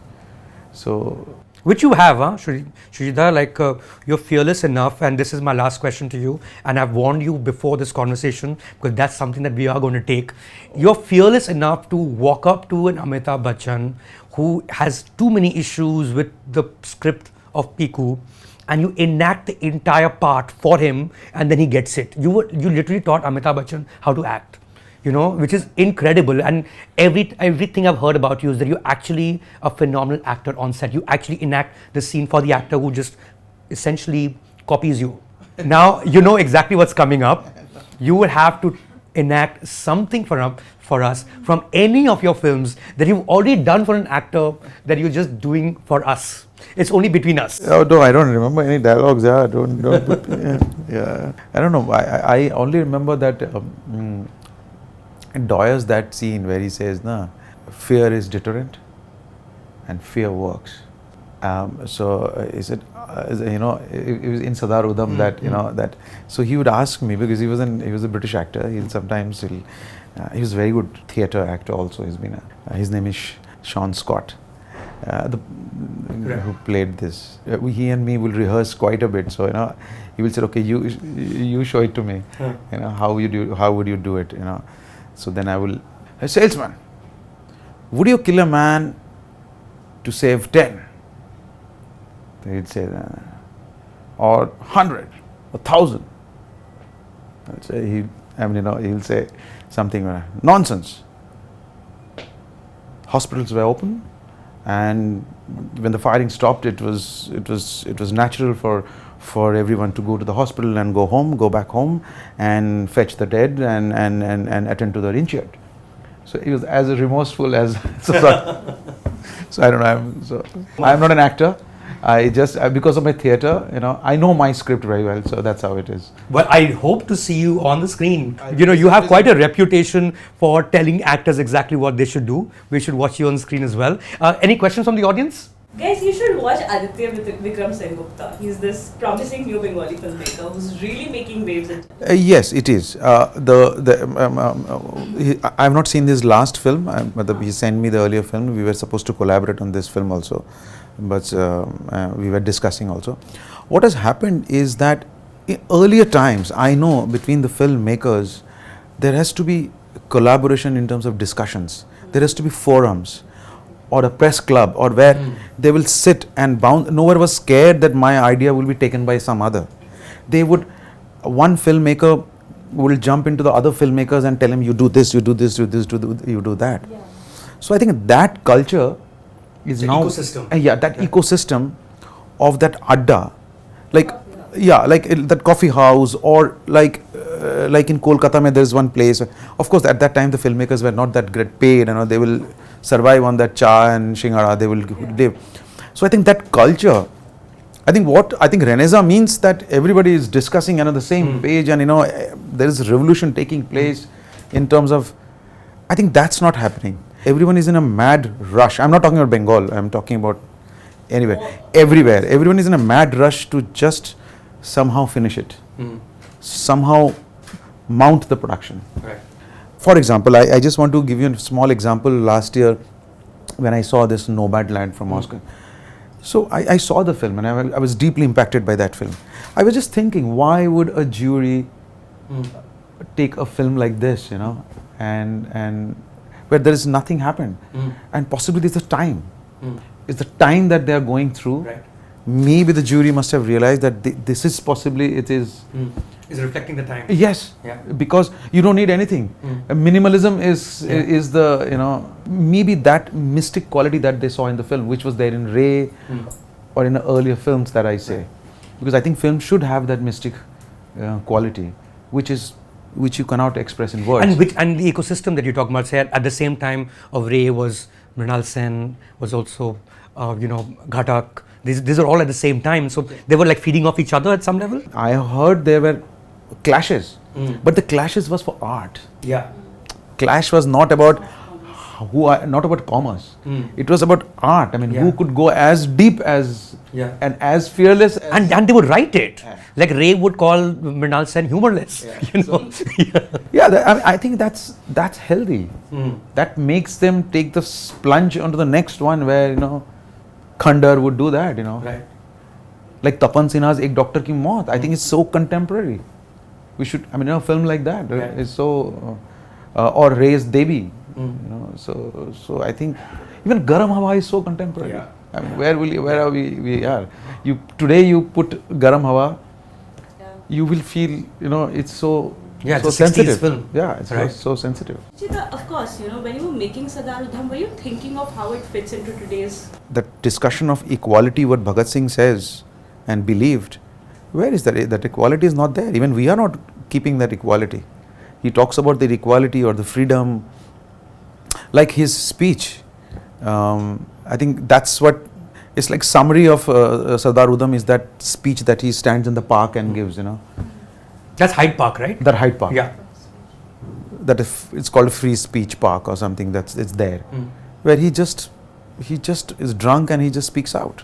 So Which you have, huh, Shoojit, like you're fearless enough, and this is my last question to you, and I've warned you before this conversation because that's something that we are going to take. You're fearless enough to walk up to an Amitabh Bachchan who has too many issues with the script of Piku, and you enact the entire part for him, and then he gets it. You literally taught Amitabh Bachchan how to act, you know, which is incredible. And everything I've heard about you is that you're actually a phenomenal actor on set. You actually enact the scene for the actor who just essentially copies you. Now you know exactly what's coming up. You will have to enact something for us from any of your films that you've already done for an actor that you're just doing for us. It's only between us. Oh no, I don't remember any dialogues. Yeah, don't yeah. I don't know. I only remember that Doyer's that scene where he says, "Na, fear is deterrent, and fear works." Is it? You know, it was in Sardar Udham that you know that. So he would ask me because he was a British actor. He was a very good theatre actor also. His name is Sean Scott. Who played this. He and me will rehearse quite a bit. So, you know, he will say, okay, you show it to me. You know, how would you do it, you know. So then I will, a salesman, would you kill a man to save 10? So he'd say, or 100, 1,000. I'd say, he'll say something, nonsense. Hospitals were open. And when the firing stopped, it was natural for everyone to go to the hospital and go back home and fetch the dead and attend to the injured. So he was as remorseful as so I don't know. I'm not an actor. I just because of my theatre, you know, I know my script very well, so that's how it is. Well, I hope to see you on the screen. You know, you have quite a reputation for telling actors exactly what they should do. We should watch you on screen as well. Any questions from the audience? Guys, you should watch Aditya with Vikram Sengupta. He's this promising new Bengali filmmaker who's really making waves. Yes, it is. I've not seen his last film. He sent me the earlier film. We were supposed to collaborate on this film also, but we were discussing also. What has happened is that in earlier times, I know between the filmmakers, there has to be collaboration in terms of discussions. There has to be forums or a press club or where they will sit and bounce. No one was scared that my idea will be taken by some other. One filmmaker will jump into the other filmmakers and tell him, you do this, you do this, you do this, you do that. Yeah. So I think that culture is now ecosystem. That ecosystem of that adda, like that coffee house, or like in Kolkata, there's one place. Of course, at that time the filmmakers were not that great paid. You know, they will survive on that cha and shingara. They will live. So I think that culture. I think Renaissance means that everybody is discussing the same page, and there is a revolution taking place in terms of. I think that's not happening. Everyone is in a mad rush. I'm not talking about Bengal. I'm talking about everywhere. Everyone is in a mad rush to just somehow finish it, somehow mount the production. Right. For example, I just want to give you a small example. Last year, when I saw this Nomadland from Oscar, so I saw the film and I was deeply impacted by that film. I was just thinking, why would a jury take a film like this, and where there is nothing happened, and possibly there's a time. It's the time that they are going through. Right. Maybe the jury must have realized that this is possibly is reflecting the time. Yes, because you don't need anything. Minimalism is the maybe that mystic quality that they saw in the film, which was there in Ray or in the earlier films that I say, because I think film should have that mystic quality, which you cannot express in words. And the ecosystem that you're talking about, say at the same time of Ray was Mrinal Sen, was also Ghatak. These are all at the same time, so they were like feeding off each other at some level. I heard there were clashes, but the clashes was for art. Yeah. Clash was not about not about commerce. It was about art. I mean, who could go as deep as and as fearless as and they would write it. Like Ray would call Mrinal Sen humorless. I think that's healthy. That makes them take the plunge onto the next one where Khandar would do that, you know. Right. Like Tapan Sinha's Ek Doctor Ki Maut. I think it's so contemporary. We should, I mean, a film like that is so, or Raise Devi, you know. So I think even Garam Hawa is so contemporary. Yeah. I mean, where are we are? Today you put Garam Hawa, you will feel, you know, it's so. Yeah, so it's a 60s sensitive film. Yeah, it's Right. so sensitive. Chita, of course, you know, when you were making Sardar Udham, were you thinking of how it fits into today's... The discussion of equality, what Bhagat Singh says and believed, where is that? That equality is not there. Even we are not keeping that equality. He talks about the equality or the freedom, like his speech. I think that's what, it's like summary of Sardar Udham is that speech that he stands in the park and gives, you know. That's Hyde Park, right? That Hyde Park. Yeah. That it's called a free speech park or something. It's there, where he just is drunk and he just speaks out.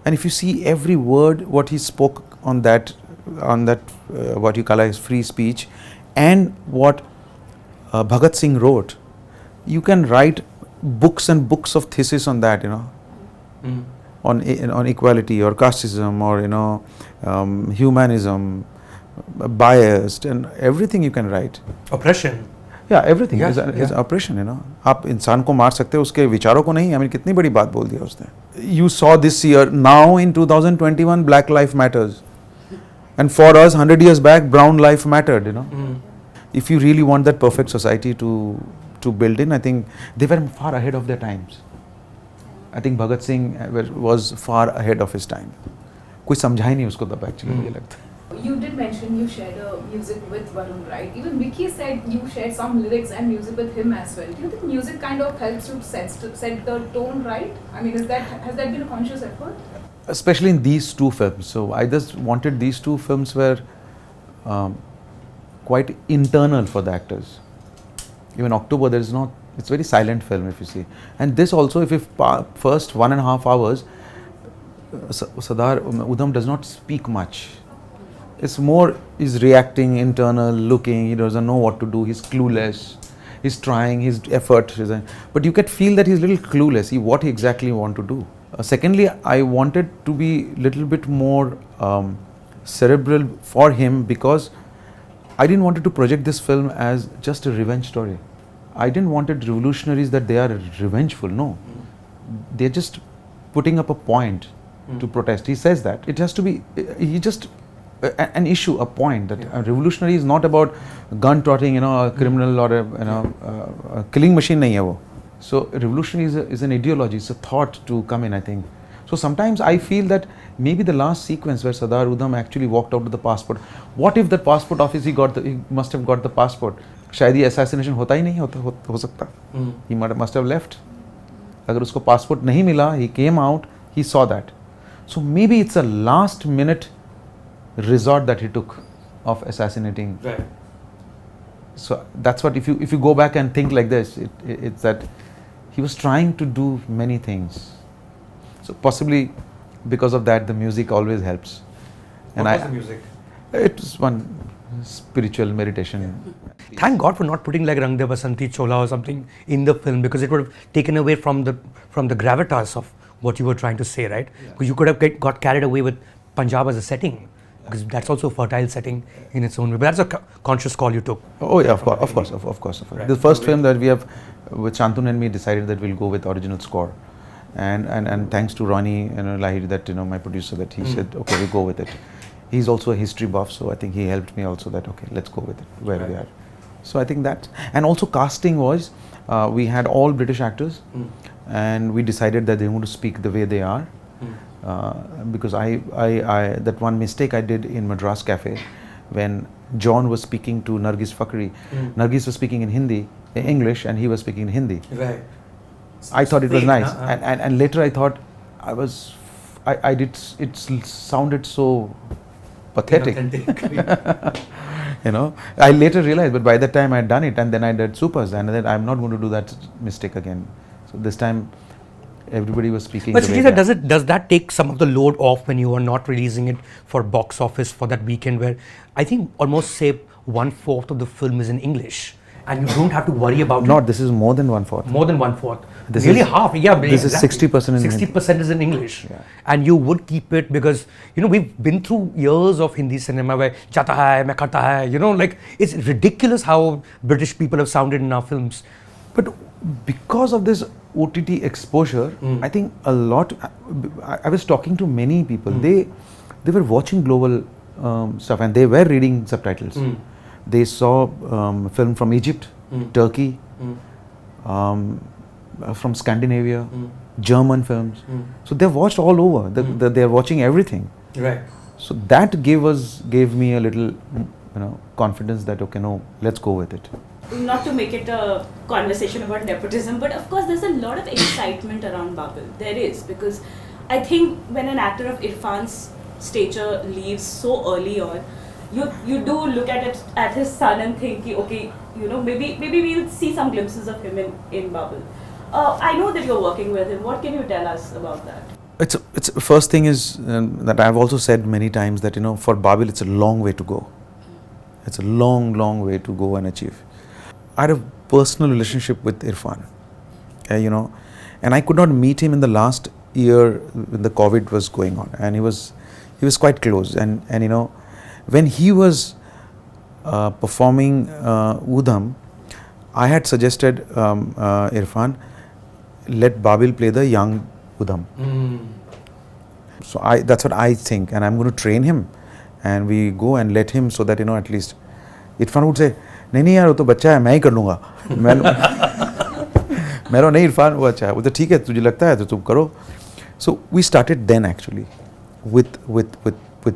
And if you see every word what he spoke on that what you call as free speech, and what Bhagat Singh wrote, you can write books and books of thesis on that, you know, on equality or casteism or, you know, humanism, biased, and everything you can write. Oppression. Yeah, everything Yeah, is oppression, you know. आप इंसान को मार सकते हो उसके विचारों को नहीं. I mean, कितनी बड़ी बात बोल दिया उसने. You saw this year, now in 2021, Black Life Matters. And for us, 100 years back, brown life mattered, you know. If you really want that perfect society to build in, I think they were far ahead of their times. I think Bhagat Singh was far ahead of his time. कोई समझा ही नहीं उसको तब actually मुझे लगता है. You did mention you shared a music with Varun, right? Even Vicky said you shared some lyrics and music with him as well. Do you think music kind of helps you set the tone right? I mean, has that been a conscious effort? Especially in these two films. So I just wanted these two films were quite internal for the actors. Even October, there is not. It's very silent film if you see. And this also, if first 1.5 hours, Sardar Udham does not speak much. It's more, he's reacting, internal, looking, he doesn't know what to do, he's clueless, he's trying, his effort, but you can feel that he's a little clueless, what he exactly want to do. Secondly, I wanted to be little bit more cerebral for him because I didn't want to project this film as just a revenge story. I didn't want it revolutionaries that they are revengeful, no. They're just putting up a point to protest. He says that. It has to be, an issue, a point that a revolutionary is not about gun trotting, you know, a criminal or a killing machine nahi hai wo. So revolutionary is an ideology, it's a thought to come in, I think. So sometimes I feel that maybe the last sequence where Sardar Udham actually walked out with the passport, what if that passport office he must have got the passport, शायद ये assassination होता ही नहीं हो सकता. He must have left. अगर उसको passport नहीं मिला, he came out, he saw that. So maybe it's a last minute resort that he took of assassinating. Right. So that's what, if you go back and think like this, it's that he was trying to do many things. So possibly because of that, the music always helps. What was the music? It was one spiritual meditation. Thank God for not putting like Rang De Basanti Chola or something in the film, because it would have taken away from the gravitas of what you were trying to say, right? Because you could have got carried away with Punjab as a setting, because that's also a fertile setting in its own way. But that's a conscious call you took. Oh yeah, of course. Right. The first film that we have with Shantanu and me decided that we'll go with original score, and thanks to Ronnie Lahiri, that my producer, that he said okay, we'll go with it. He's also a history buff, so I think he helped me also that okay, let's go with it where we are. So I think that, and also casting was we had all British actors, and we decided that they want to speak the way they are. Because I that one mistake I did in Madras Cafe when John was speaking to Nargis Fakhri. Nargis was speaking in English, and he was speaking in Hindi. Right. I thought it was nice, and later I thought it sounded so pathetic. I later realized, but by that time I had done it, and then I did supers, and then I'm not going to do that mistake again. So this time everybody was speaking. But Shoojit, does that take some of the load off when you are not releasing it for box office for that weekend, where I think almost say 1/4 of the film is in English, and you don't have to worry about Not, this is more than 1/4. more than 1/4. This Nearly is- half. Yeah, this is exactly. 60% in Hindi. 60% is in English, Yeah. and you would keep it because we've been through years of Hindi cinema where chata hai, main karta hai. Like it's ridiculous how British people have sounded in our films. But because of this OTT exposure, I think a lot. I was talking to many people. They were watching global stuff and they were reading subtitles. They saw film from Egypt, Turkey, from Scandinavia, German films. So they've watched all over. They're watching everything. Right. So that gave me a little, confidence that okay, no, let's go with it. Not to make it a conversation about nepotism, but of course there's a lot of excitement around Babel. There is, because I think when an actor of Irfan's stature leaves so early on, you do look at it at his son and think, okay, maybe we'll see some glimpses of him in Babel. I know that you're working with him. What can you tell us about that? It's first thing is that I've also said many times that for Babel it's a long way to go. It's a long way to go and achieve. I had a personal relationship with Irfan, and I could not meet him in the last year when the COVID was going on, and he was quite close, and when he was performing Udham, I had suggested Irfan, let Babel play the young Udham. So that's what I think, and I'm going to train him, and we go and let him so that at least Irfan would say, नहीं यार वो तो बच्चा है मैं ही कर लूँगा मैं नहीं इरफान वो अच्छा है वो तो ठीक है तुझे लगता है तो तुम करो. So we started then actually with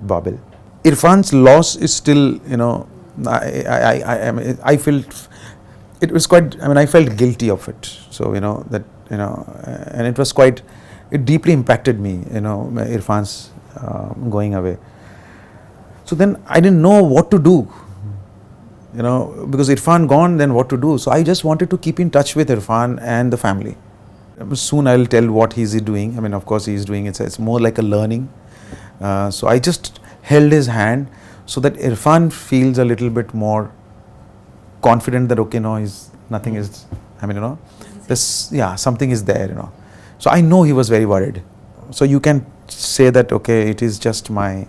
Babel. Irfan's loss is still I felt it was quite, I felt guilty of it. So that and it was quite, it deeply impacted me, Irfan's going away. So then I didn't know what to do. Because Irfan gone, then what to do? So I just wanted to keep in touch with Irfan and the family. Soon I'll tell what he's doing. Of course he's doing it. It's more like a learning. So I just held his hand so that Irfan feels a little bit more confident that okay, no, nothing is. Something is there. So I know he was very worried. So you can say that okay, it is just my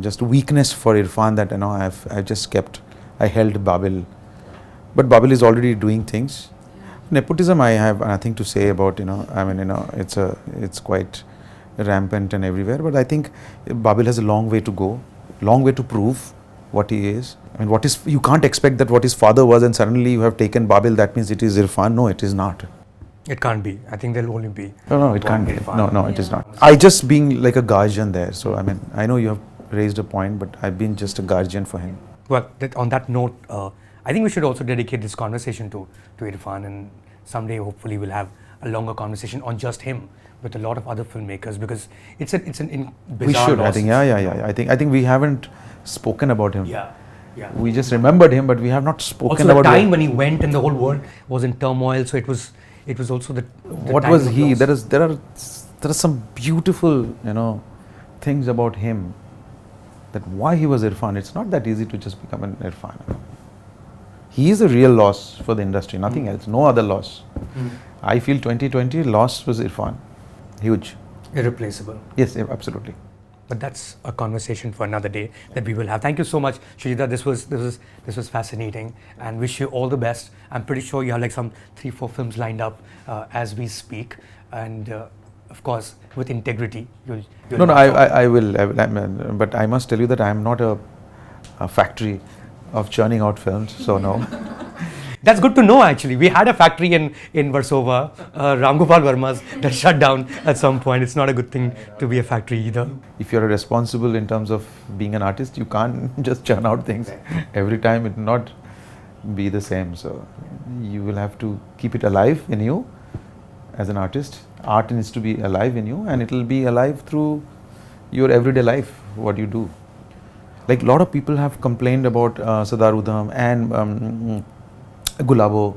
just weakness for Irfan that I've just kept. I held Babel, but Babel is already doing things. Nepotism, I have nothing to say about. It's quite rampant and everywhere. But I think Babel has a long way to go, long way to prove what he is. You can't expect that what his father was, and suddenly you have taken Babel. That means it is Irfan. No, it is not. It can't be. I think there'll only be. No, it can't be. No, it is not. I just being like a guardian there. So I know you have raised a point, but I've been just a guardian for him. Well, on that note, I think we should also dedicate this conversation to Irfan, and someday hopefully we'll have a longer conversation on just him with a lot of other filmmakers, because it's an bizarre We should. loss. I think. Yeah. I think we haven't spoken about him. Yeah. We just remembered him, but we have not spoken Also, about the time when he went and the whole world was in turmoil, so it was also the what time was of he? loss. There are some beautiful things about him. That why he was Irfan. It's not that easy to just become an Irfan. He is a real loss for the industry, nothing else, no other loss. I feel 2020 loss was Irfan. Huge. Irreplaceable. Yes, absolutely. But that's a conversation for another day that we will have. Thank you so much, Shoojit. This was fascinating, and wish you all the best. I'm pretty sure you have like some 3-4 films lined up as we speak, and of course with integrity. You'll No, I will. But I must tell you that I am not a factory of churning out films. So no. That's good to know, actually. We had a factory in Versova, Ram Gopal Verma's, that shut down at some point. It's not a good thing to be a factory either. If you're responsible in terms of being an artist, you can't just churn out things every time. It will not be the same. So you will have to keep it alive in you as an artist. Art needs to be alive in you, and it will be alive through your everyday life, what you do. Like a lot of people have complained about Sardar, Udham and Gulabo,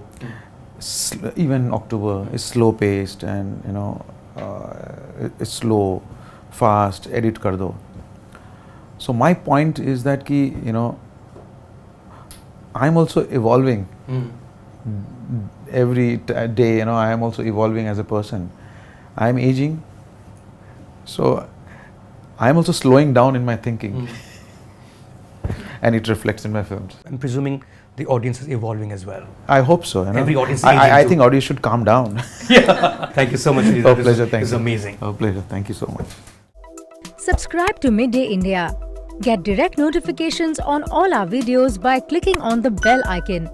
even October is slow paced and it's slow, fast, edit kar do. So my point is that I'm also evolving Mm. every day. You know, I am also evolving as a person. I am aging, so I am also slowing down in my thinking, and it reflects in my films. I'm presuming the audience is evolving as well. I hope so. You know? Every audience is I aging think too. audience should calm down. Thank you so much. Sridhar. Oh, This pleasure. is- Thank This is you. amazing. Oh, pleasure. Thank you so much. Subscribe to Midday India. Get direct notifications on all our videos by clicking on the bell icon.